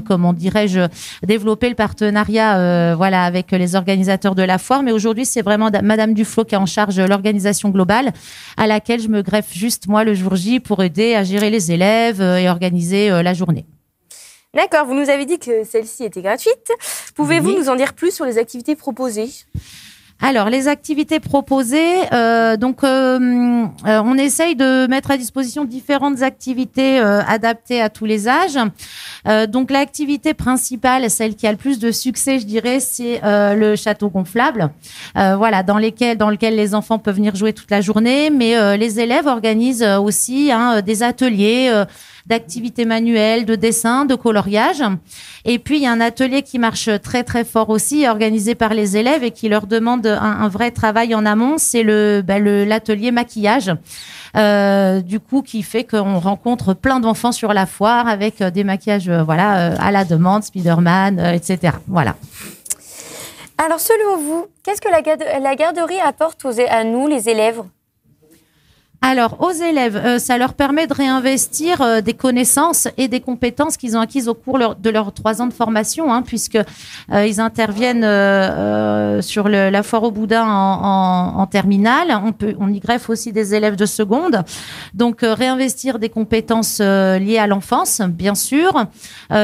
comment dirais-je, développer le partenariat voilà, avec les organisateurs de la foire. Mais aujourd'hui, c'est vraiment Madame Duflo qui est en charge de l'organisation globale à laquelle je me greffe juste moi le jour J pour aider à gérer les élèves et organiser la journée. D'accord, vous nous avez dit que celle-ci était gratuite. Pouvez-vous nous en dire plus sur les activités proposées ? Alors, les activités proposées, on essaye de mettre à disposition différentes activités adaptées à tous les âges. Donc, l'activité principale, celle qui a le plus de succès, je dirais, c'est le château gonflable. Voilà, dans lequel les enfants peuvent venir jouer toute la journée, mais les élèves organisent aussi des ateliers d'activités manuelles, de dessin, de coloriage. Et puis, il y a un atelier qui marche très, très fort aussi, organisé par les élèves et qui leur demande un vrai travail en amont. C'est l'atelier maquillage, du coup, qui fait qu'on rencontre plein d'enfants sur la foire avec des maquillages à la demande, Spider-Man, etc. Voilà. Alors, selon vous, qu'est-ce que la garderie apporte à nous, les élèves ? Alors, aux élèves, ça leur permet de réinvestir des connaissances et des compétences qu'ils ont acquises au cours de leurs 3 ans de formation, puisque ils interviennent sur la foire au boudin en terminale. On y greffe aussi des élèves de seconde. Donc, réinvestir des compétences liées à l'enfance, bien sûr.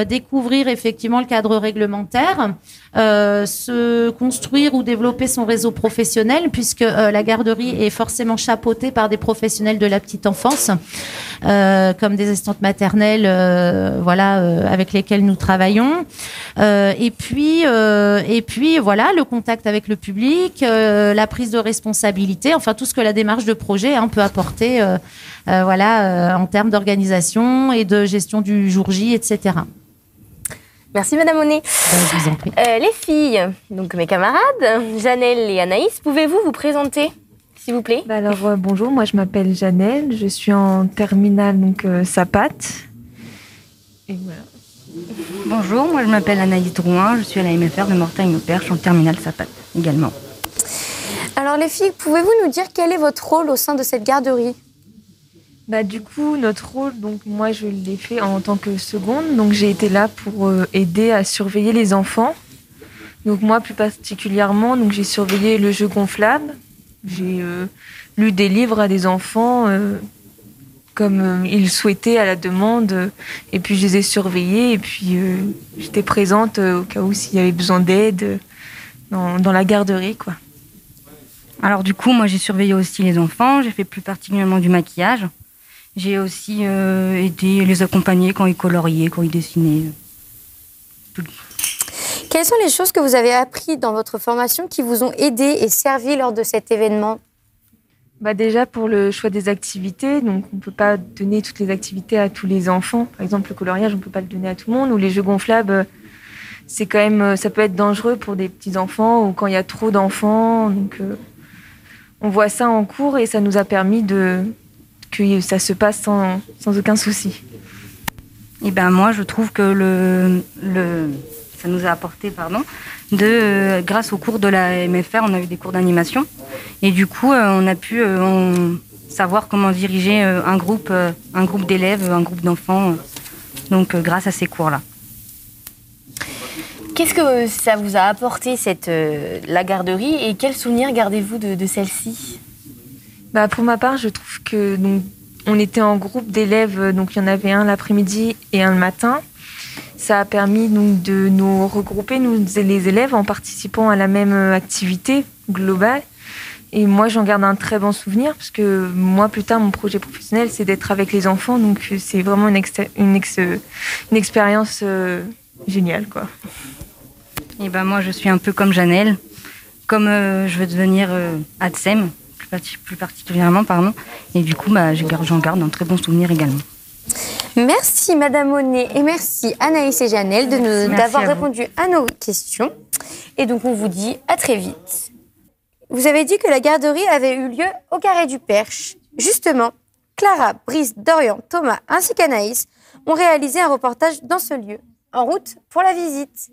Découvrir effectivement le cadre réglementaire. Se construire ou développer son réseau professionnel, puisque la garderie est forcément chapeautée par des professionnels de la petite enfance, comme des assistantes maternelles, avec lesquelles nous travaillons. Et puis, voilà, le contact avec le public, la prise de responsabilité, enfin tout ce que la démarche de projet peut apporter, en termes d'organisation et de gestion du jour J, etc. Merci Madame Monet. Je vous en prie. Les filles, donc mes camarades, Janelle et Anaïs, pouvez-vous vous présenter, s'il vous plaît ? Bonjour, moi je m'appelle Janelle, je suis en terminale SAPAT. Et voilà. Bonjour, moi je m'appelle Anaïs Drouin, je suis à la MFR de Mortagne-au-Perche en terminale SAPAT également. Alors les filles, pouvez-vous nous dire quel est votre rôle au sein de cette garderie ? Du coup, notre rôle, moi je l'ai fait en tant que seconde, donc j'ai été là pour aider à surveiller les enfants. Donc moi plus particulièrement, j'ai surveillé le jeu gonflable. J'ai lu des livres à des enfants comme ils souhaitaient à la demande, et puis je les ai surveillés, et puis j'étais présente au cas où s'il y avait besoin d'aide dans la garderie, quoi. Alors du coup, moi j'ai surveillé aussi les enfants, j'ai fait plus particulièrement du maquillage. J'ai aussi aidé les accompagner quand ils coloriaient, quand ils dessinaient. Quelles sont les choses que vous avez apprises dans votre formation qui vous ont aidé et servi lors de cet événement ? Déjà pour le choix des activités, donc on ne peut pas donner toutes les activités à tous les enfants. Par exemple, le coloriage, on ne peut pas le donner à tout le monde. Ou les jeux gonflables, c'est quand même, ça peut être dangereux pour des petits enfants ou quand il y a trop d'enfants. Donc on voit ça en cours et ça nous a permis que ça se passe sans aucun souci. Et moi, je trouve que ça nous a apporté, grâce au cours de la MFR, on a eu des cours d'animation. Et du coup, on a pu savoir comment diriger un groupe d'élèves, un groupe d'enfants, grâce à ces cours-là. Qu'est-ce que ça vous a apporté, la garderie, et quels souvenirs gardez-vous de celle-ci ? Pour ma part, je trouve que on était en groupe d'élèves, donc il y en avait un l'après-midi et un le matin. Ça a permis de nous regrouper, nous les élèves, en participant à la même activité globale. Et moi, j'en garde un très bon souvenir, parce que moi, plus tard, mon projet professionnel, c'est d'être avec les enfants. Donc, c'est vraiment une expérience géniale, quoi. Et moi, je suis un peu comme Janelle. Comme je veux devenir ATSEM, plus particulièrement, pardon. Et du coup, j'en garde un très bon souvenir également. Merci Madame Monet et merci Anaïs et Janelle d'avoir répondu à nos questions. Et donc on vous dit à très vite. Vous avez dit que la garderie avait eu lieu au Carré du Perche. Justement, Clara, Brice, Dorian, Thomas ainsi qu'Anaïs ont réalisé un reportage dans ce lieu. En route pour la visite.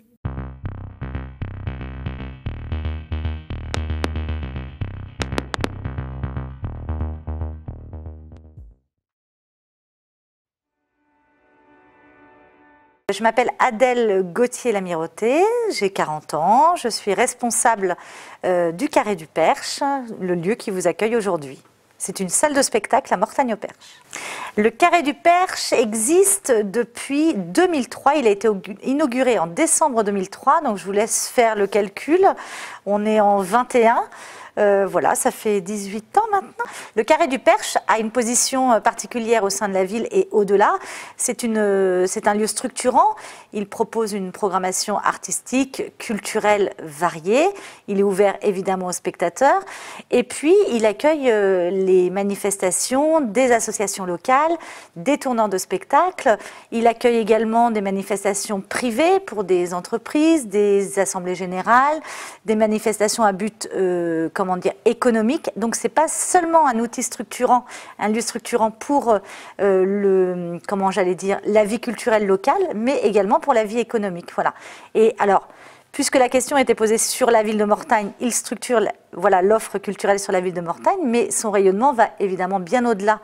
Je m'appelle Adèle Gauthier-Lamiroté, j'ai 40 ans, je suis responsable du Carré du Perche, le lieu qui vous accueille aujourd'hui. C'est une salle de spectacle à Mortagne-au-Perche. Le Carré du Perche existe depuis 2003, il a été inauguré en décembre 2003, donc je vous laisse faire le calcul, on est en 21. Voilà, ça fait 18 ans maintenant. Le Carré du Perche a une position particulière au sein de la ville et au-delà. C'est un lieu structurant. Il propose une programmation artistique, culturelle variée. Il est ouvert évidemment aux spectateurs. Et puis, il accueille les manifestations des associations locales, des tourneurs de spectacles. Il accueille également des manifestations privées pour des entreprises, des assemblées générales, des manifestations à but économique. Donc c'est pas seulement un outil structurant, un lieu structurant pour la vie culturelle locale, mais également pour la vie économique. Voilà. Et alors, puisque la question était posée sur la ville de Mortagne, il structure l'offre culturelle sur la ville de Mortagne, mais son rayonnement va évidemment bien au-delà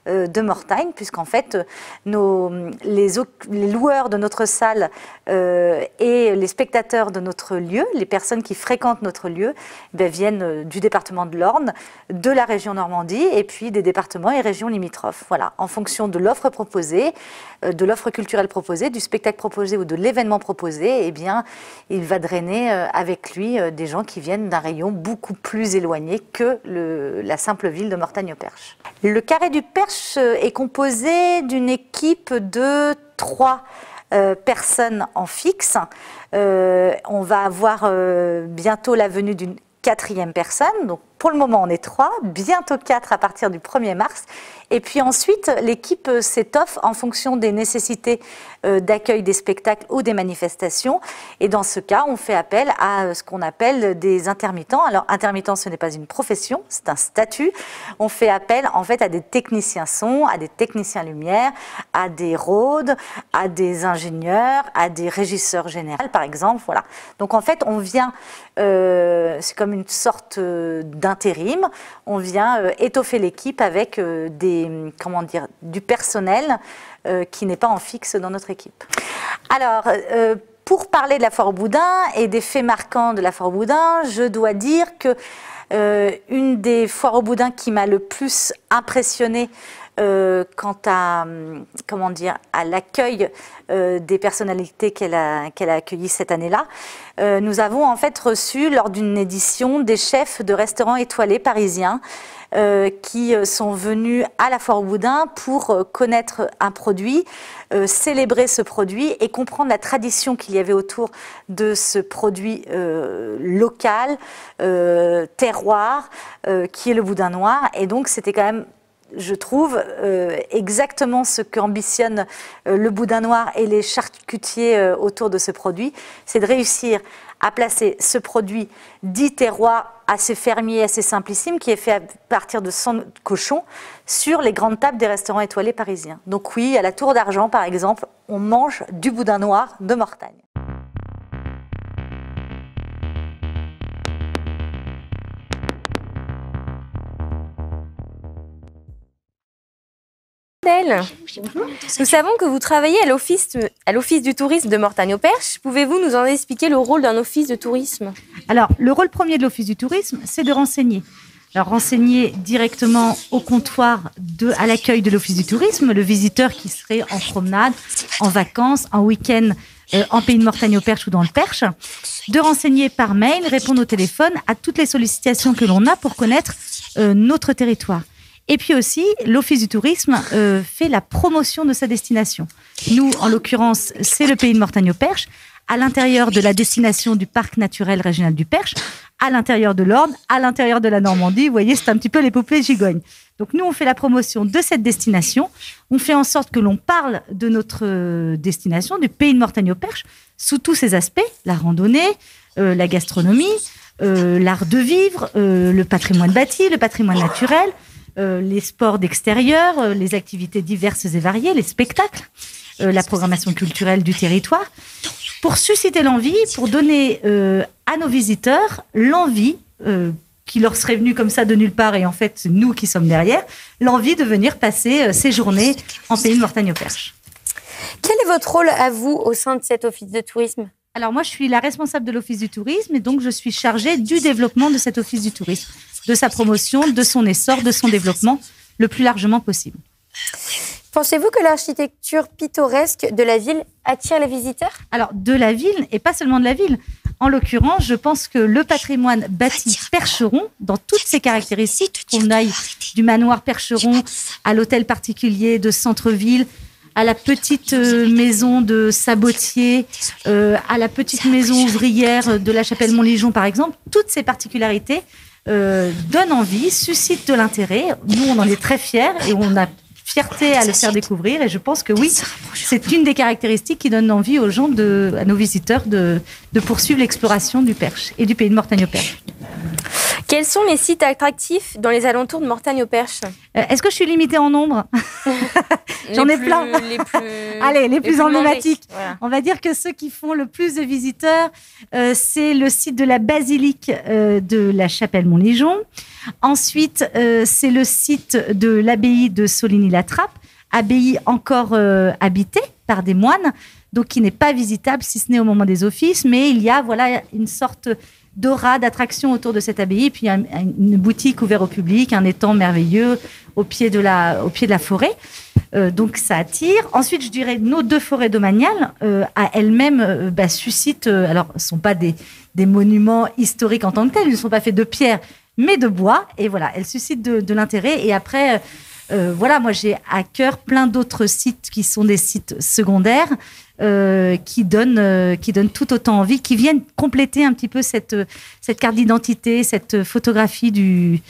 de Mortagne, puisqu'en fait, les loueurs de notre salle et les spectateurs de notre lieu, les personnes qui fréquentent notre lieu, viennent du département de l'Orne, de la région Normandie, et puis des départements et régions limitrophes. Voilà, en fonction de l'offre proposée, de l'offre culturelle proposée, du spectacle proposé ou de l'événement proposé, il va drainer avec lui des gens qui viennent d'un rayon beaucoup plus éloigné que la simple ville de Mortagne-au-Perche. Le Carré du Perche est composé d'une équipe de 3 personnes en fixe. On va avoir bientôt la venue d'une 4e personne. Donc pour le moment, on est 3, bientôt 4 à partir du 1er mars. Et puis ensuite, l'équipe s'étoffe en fonction des nécessités d'accueil des spectacles ou des manifestations. Et dans ce cas, on fait appel à ce qu'on appelle des intermittents. Alors, intermittent, ce n'est pas une profession, c'est un statut. On fait appel en fait à des techniciens son, à des techniciens lumière, à des rôdes, à des ingénieurs, à des régisseurs généraux, par exemple. Voilà. Donc en fait, on vient, c'est comme une sorte d'intérim. On vient étoffer l'équipe avec du personnel qui n'est pas en fixe dans notre équipe. Alors, pour parler de la foire au boudin et des faits marquants de la foire au boudin, je dois dire que une des foires au boudin qui m'a le plus impressionnée quant à l'accueil des personnalités qu'elle a accueillies cette année-là. Nous avons en fait reçu lors d'une édition des chefs de restaurants étoilés parisiens qui sont venus à la foire au boudin pour connaître un produit, célébrer ce produit et comprendre la tradition qu'il y avait autour de ce produit local, terroir, qui est le boudin noir. Et donc c'était quand même, je trouve, exactement ce qu'ambitionne le boudin noir et les charcutiers autour de ce produit, c'est de réussir à placer ce produit dit terroir assez fermier, assez simplissime, qui est fait à partir de sang de cochon, sur les grandes tables des restaurants étoilés parisiens. Donc oui, à la Tour d'Argent, par exemple, on mange du boudin noir de Mortagne. Nous savons que vous travaillez à l'Office du tourisme de Mortagne-au-Perche. Pouvez-vous nous en expliquer le rôle d'un office de tourisme? Alors, le rôle premier de l'Office du tourisme, c'est de renseigner. Alors, renseigner directement au comptoir à l'accueil de l'Office du tourisme, le visiteur qui serait en promenade, en vacances, en week-end, en pays de Mortagne-au-Perche ou dans le Perche. De renseigner par mail, répondre au téléphone à toutes les sollicitations que l'on a pour connaître notre territoire. Et puis aussi, l'Office du tourisme fait la promotion de sa destination. Nous, en l'occurrence, c'est le pays de Mortagne-au-Perche, à l'intérieur de la destination du parc naturel régional du Perche, à l'intérieur de l'Orne, à l'intérieur de la Normandie. Vous voyez, c'est un petit peu l'épopée gigougne. Donc nous, on fait la promotion de cette destination. On fait en sorte que l'on parle de notre destination, du pays de Mortagne-au-Perche, sous tous ses aspects, la randonnée, la gastronomie, l'art de vivre, le patrimoine bâti, le patrimoine naturel, les sports d'extérieur, les activités diverses et variées, les spectacles, la programmation culturelle du territoire, pour susciter l'envie, pour donner à nos visiteurs l'envie qui leur serait venue comme ça de nulle part, et en fait, c'est nous qui sommes derrière, l'envie de venir passer ces journées en pays de Mortagne-au-Perche. Quel est votre rôle à vous au sein de cet office de tourisme ? Alors moi, je suis la responsable de l'office du tourisme et donc je suis chargée du développement de cet office du tourisme, de sa promotion, de son essor, de son développement le plus largement possible. Pensez-vous que l'architecture pittoresque de la ville attire les visiteurs ? Alors, de la ville, et pas seulement de la ville. En l'occurrence, je pense que le patrimoine bâti Percheron, dans toutes ses caractéristiques, qu'on aille du manoir Percheron à l'hôtel particulier de centre-ville, à la petite maison de Sabotier, à la petite maison ouvrière de la chapelle Montligeon, par exemple, toutes ces particularités donnent envie, suscitent de l'intérêt. Nous, on en est très fiers et on a fierté à le faire découvrir. Et je pense que oui, c'est une des caractéristiques qui donne envie aux gens, à nos visiteurs, de poursuivre l'exploration du Perche et du pays de Mortagne-au-Perche. Quels sont les sites attractifs dans les alentours de Mortagne-au-Perche ? Est-ce que je suis limitée en nombre ? J'en ai plein. Allez, les plus emblématiques. Voilà. On va dire que ceux qui font le plus de visiteurs, c'est le site de la basilique de la chapelle Montligeon. Ensuite, c'est le site de l'abbaye de Soligny-la-Trappe, abbaye encore habitée par des moines, donc qui n'est pas visitable si ce n'est au moment des offices, mais il y a une sorte d'aura, d'attraction autour de cette abbaye, puis il y a une boutique ouverte au public, un étang merveilleux au pied de la forêt. Donc ça attire. Ensuite, je dirais nos 2 forêts domaniales à elles-mêmes suscitent. Alors, ce ne sont pas des monuments historiques en tant que tels, ils ne sont pas faits de pierre, mais de bois. Et voilà, elles suscitent de l'intérêt. Et après, moi j'ai à cœur plein d'autres sites qui sont des sites secondaires. Qui donnent tout autant envie, qui viennent compléter un petit peu cette carte d'identité, cette photographie du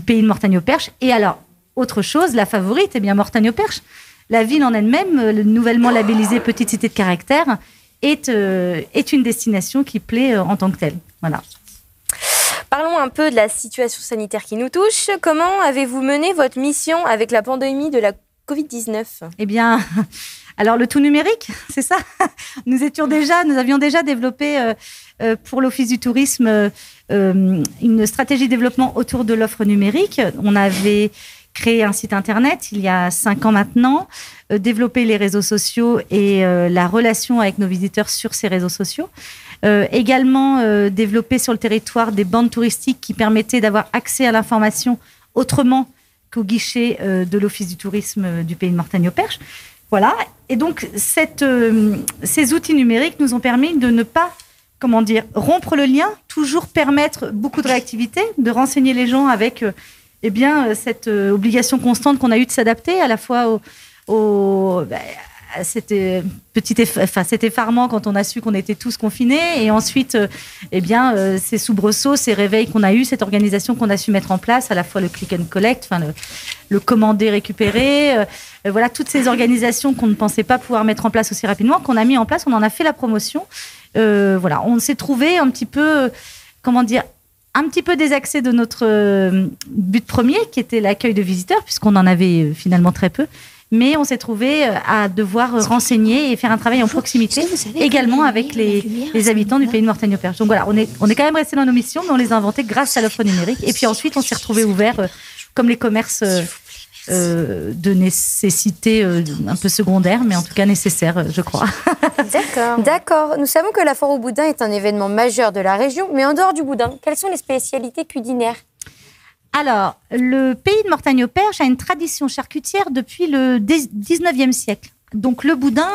pays de Mortagne-au-Perche. Et alors, autre chose, la favorite, eh bien Mortagne-au-Perche. La ville en elle-même, nouvellement labellisée Petite Cité de Caractère, est une destination qui plaît en tant que telle. Voilà. Parlons un peu de la situation sanitaire qui nous touche. Comment avez-vous mené votre mission avec la pandémie de la Covid-19 ? Eh bien... Alors, le tout numérique, c'est ça. Nous avions déjà développé pour l'Office du tourisme une stratégie de développement autour de l'offre numérique. On avait créé un site internet il y a 5 ans maintenant, développé les réseaux sociaux et la relation avec nos visiteurs sur ces réseaux sociaux. Également développé sur le territoire des bandes touristiques qui permettaient d'avoir accès à l'information autrement qu'au guichet de l'Office du tourisme du pays de Mortagne-au-Perche. Voilà. Et donc, ces outils numériques nous ont permis de ne pas, rompre le lien, toujours permettre beaucoup de réactivité, de renseigner les gens avec cette obligation constante qu'on a eue de s'adapter à la fois c'était cet effarement quand on a su qu'on était tous confinés, et ensuite ces soubresauts, ces réveils qu'on a eu, cette organisation qu'on a su mettre en place, à la fois le click and collect, le commander, récupérer, toutes ces organisations qu'on ne pensait pas pouvoir mettre en place aussi rapidement, qu'on a mis en place, on en a fait la promotion. On s'est trouvé un petit peu, un petit peu désaxé de notre but premier, qui était l'accueil de visiteurs, puisqu'on en avait finalement très peu. Mais on s'est trouvé à devoir renseigner et faire un travail en proximité, également avec les habitants du pays de Mortagne-au-Perche. Donc voilà, on est quand même resté dans nos missions, mais on les a inventées grâce à l'offre numérique. Et puis ensuite, on s'est retrouvé ouvert comme les commerces de nécessité un peu secondaire, mais en tout cas nécessaire, je crois. D'accord. Nous savons que la foire au boudin est un événement majeur de la région, mais en dehors du boudin, quelles sont les spécialités culinaires ? Alors, le pays de Mortagne-au-Perche a une tradition charcutière depuis le 19e siècle. Donc, le boudin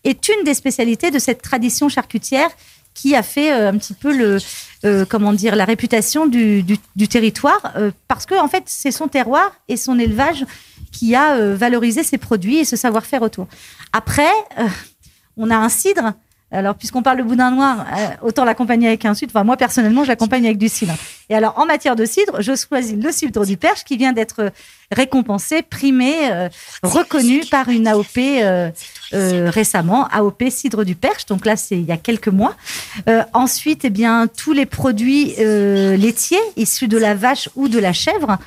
est une des spécialités de cette tradition charcutière qui a fait un petit peu la réputation du territoire, parce que en fait, c'est son terroir et son élevage qui a valorisé ses produits et ce savoir-faire autour. Après, on a un cidre. Alors, puisqu'on parle de boudin noir, autant l'accompagner avec un cidre. Enfin, moi, personnellement, je l'accompagne avec du cidre. Et alors, en matière de cidre, je choisis le cidre du Perche qui vient d'être récompensé, primé, reconnu par une AOP récemment, AOP Cidre du Perche. Donc là, c'est il y a quelques mois. Ensuite, tous les produits laitiers issus de la vache ou de la chèvre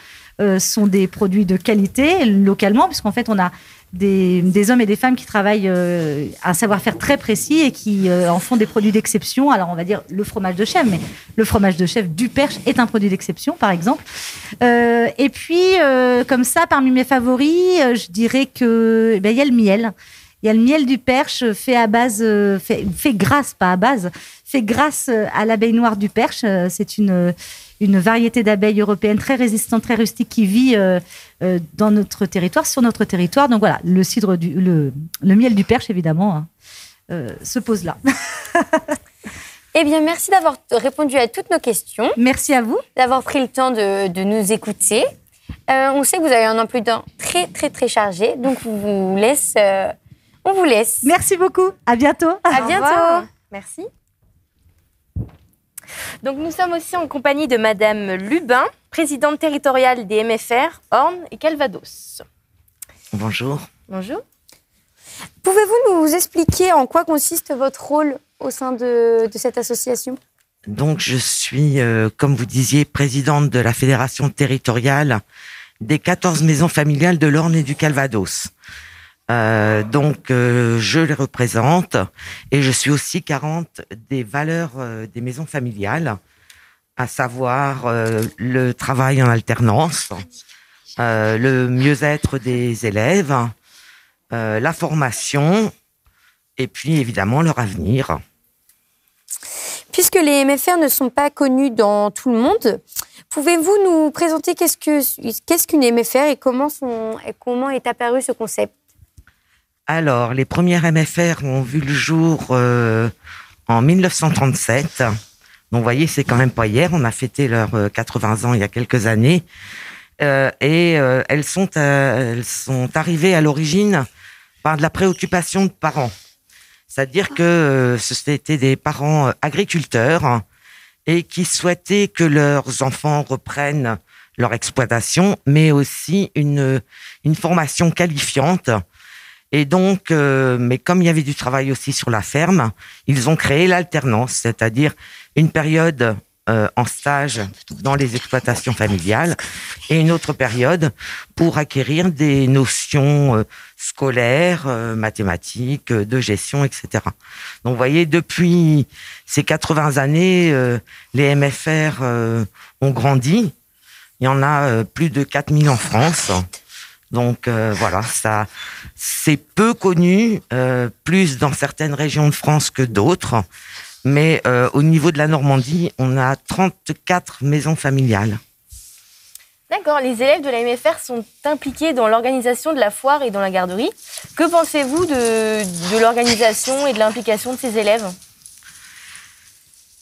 sont des produits de qualité localement, puisqu'en fait, on a des hommes et des femmes qui travaillent à un savoir-faire très précis et qui en font des produits d'exception. Alors, on va dire le fromage de chèvre, mais le fromage de chèvre du Perche est un produit d'exception, par exemple. Et puis, comme ça, parmi mes favoris, je dirais que y a le miel. Il y a le miel du Perche fait grâce à l'abeille noire du Perche. C'est une variété d'abeilles européennes très résistante, très rustique qui vit dans notre territoire, sur notre territoire. Donc voilà, le miel du Perche, évidemment, se pose là. Eh bien, merci d'avoir répondu à toutes nos questions. Merci à vous. D'avoir pris le temps de nous écouter. On sait que vous avez un emploi du temps très, très, très chargé. Donc, on vous laisse. Merci beaucoup. À bientôt. À bientôt. Merci. Donc, nous sommes aussi en compagnie de Madame Lubin, présidente territoriale des MFR, Orne et Calvados. Bonjour. Bonjour. Pouvez-vous nous expliquer en quoi consiste votre rôle au sein de cette association ? Donc, je suis, comme vous disiez, présidente de la fédération territoriale des 14 maisons familiales de l'Orne et du Calvados. Je les représente et je suis aussi garante des valeurs des maisons familiales, à savoir le travail en alternance, le mieux-être des élèves, la formation et puis évidemment leur avenir. Puisque les MFR ne sont pas connus dans tout le monde, pouvez-vous nous présenter qu'est-ce qu'une MFR et comment est apparu ce concept ? Alors, les premières MFR ont vu le jour en 1937. Donc, vous voyez, c'est quand même pas hier. On a fêté leurs 80 ans il y a quelques années. Elles sont arrivées à l'origine par de la préoccupation de parents. C'est-à-dire que c'était des parents agriculteurs et qui souhaitaient que leurs enfants reprennent leur exploitation, mais aussi une formation qualifiante. Et donc, mais comme il y avait du travail aussi sur la ferme, ils ont créé l'alternance, c'est-à-dire une période en stage dans les exploitations familiales et une autre période pour acquérir des notions scolaires, mathématiques, de gestion, etc. Donc, vous voyez, depuis ces 80 années, les MFR ont grandi. Il y en a plus de 4000 en France. Donc voilà, ça c'est peu connu, plus dans certaines régions de France que d'autres, mais au niveau de la Normandie, on a 34 maisons familiales. D'accord, les élèves de la MFR sont impliqués dans l'organisation de la foire et dans la garderie. Que pensez-vous de l'organisation et de l'implication de ces élèves ?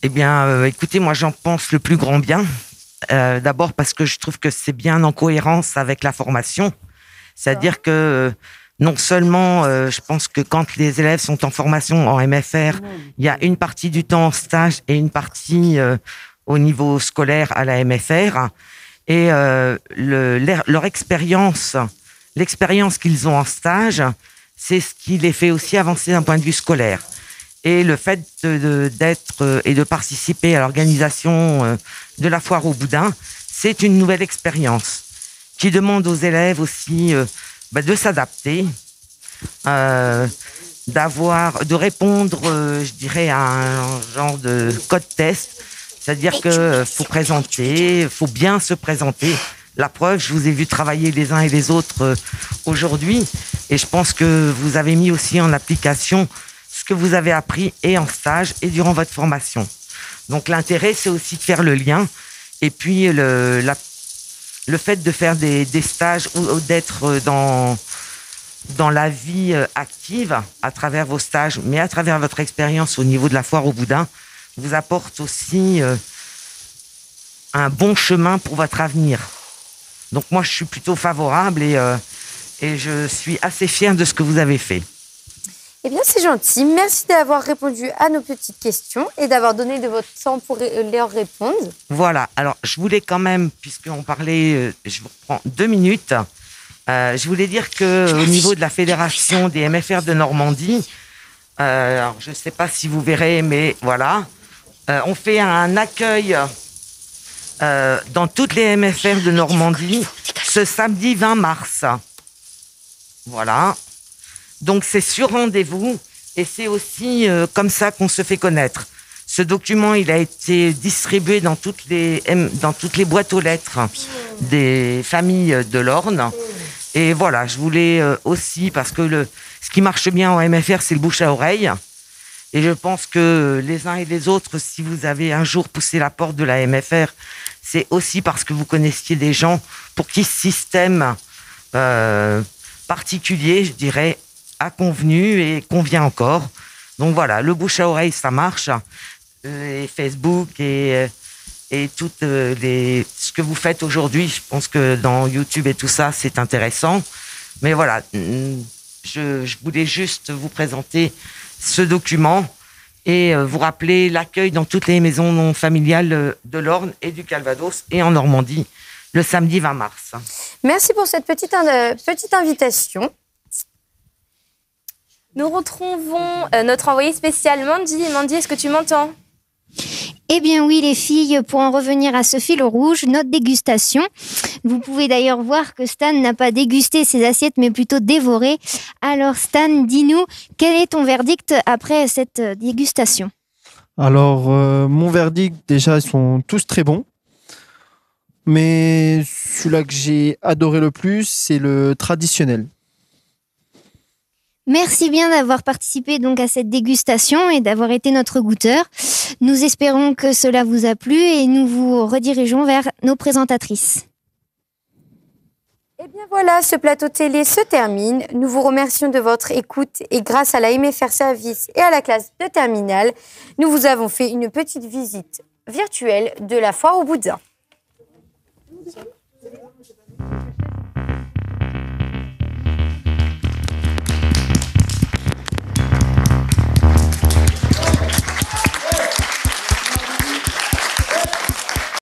Eh bien, écoutez, moi j'en pense le plus grand bien. D'abord parce que je trouve que c'est bien en cohérence avec la formation. C'est-à-dire que non seulement, je pense que quand les élèves sont en formation en MFR, il y a une partie du temps en stage et une partie au niveau scolaire à la MFR. Et leur expérience, l'expérience qu'ils ont en stage, c'est ce qui les fait aussi avancer d'un point de vue scolaire. Et le fait d'être et de participer à l'organisation de la foire au boudin, c'est une nouvelle expérience qui demande aux élèves aussi de s'adapter, de répondre, je dirais, à un genre de code test, c'est-à-dire que faut présenter, faut bien se présenter. La preuve, je vous ai vu travailler les uns et les autres aujourd'hui, et je pense que vous avez mis aussi en application ce que vous avez appris et en stage et durant votre formation. Donc l'intérêt, c'est aussi de faire le lien, et puis le fait de faire des stages ou d'être dans la vie active à travers vos stages, mais à travers votre expérience au niveau de la foire au boudin, vous apporte aussi un bon chemin pour votre avenir. Donc moi, je suis plutôt favorable et je suis assez fière de ce que vous avez fait. Eh bien, c'est gentil. Merci d'avoir répondu à nos petites questions et d'avoir donné de votre temps pour leur répondre. Voilà. Alors, je voulais quand même, puisqu'on parlait, je vous reprends 2 minutes, je voulais dire qu'au niveau de la Fédération des MFR de Normandie, alors je ne sais pas si vous verrez, mais voilà, on fait un accueil dans toutes les MFR de Normandie ce samedi 20 mars. Voilà. Donc c'est sur rendez-vous et c'est aussi comme ça qu'on se fait connaître. Ce document, il a été distribué dans toutes les boîtes aux lettres des familles de l'Orne. Et voilà, je voulais aussi, parce que ce qui marche bien en MFR, c'est le bouche à oreille. Et je pense que les uns et les autres, si vous avez un jour poussé la porte de la MFR, c'est aussi parce que vous connaissiez des gens pour qui ce système particulier, je dirais, a convenu et convient encore. Donc voilà, le bouche à oreille, ça marche. Les Facebook et tout ce que vous faites aujourd'hui, je pense que dans YouTube et tout ça, c'est intéressant. Mais voilà, je voulais juste vous présenter ce document et vous rappeler l'accueil dans toutes les maisons non familiales de l'Orne et du Calvados et en Normandie le samedi 20 mars. Merci pour cette petite invitation. Nous retrouvons notre envoyé spécial Mandy. Mandy, est-ce que tu m'entends ? Eh bien oui les filles, pour en revenir à ce fil rouge, notre dégustation. Vous pouvez d'ailleurs voir que Stan n'a pas dégusté ses assiettes mais plutôt dévoré. Alors Stan, dis-nous, quel est ton verdict après cette dégustation ? Alors mon verdict, déjà ils sont tous très bons. Mais celui-là que j'ai adoré le plus, c'est le traditionnel. Merci bien d'avoir participé donc à cette dégustation et d'avoir été notre goûteur. Nous espérons que cela vous a plu et nous vous redirigeons vers nos présentatrices. Eh bien voilà, ce plateau télé se termine. Nous vous remercions de votre écoute et grâce à la MFR Service et à la classe de terminale, nous vous avons fait une petite visite virtuelle de la foire au boudin.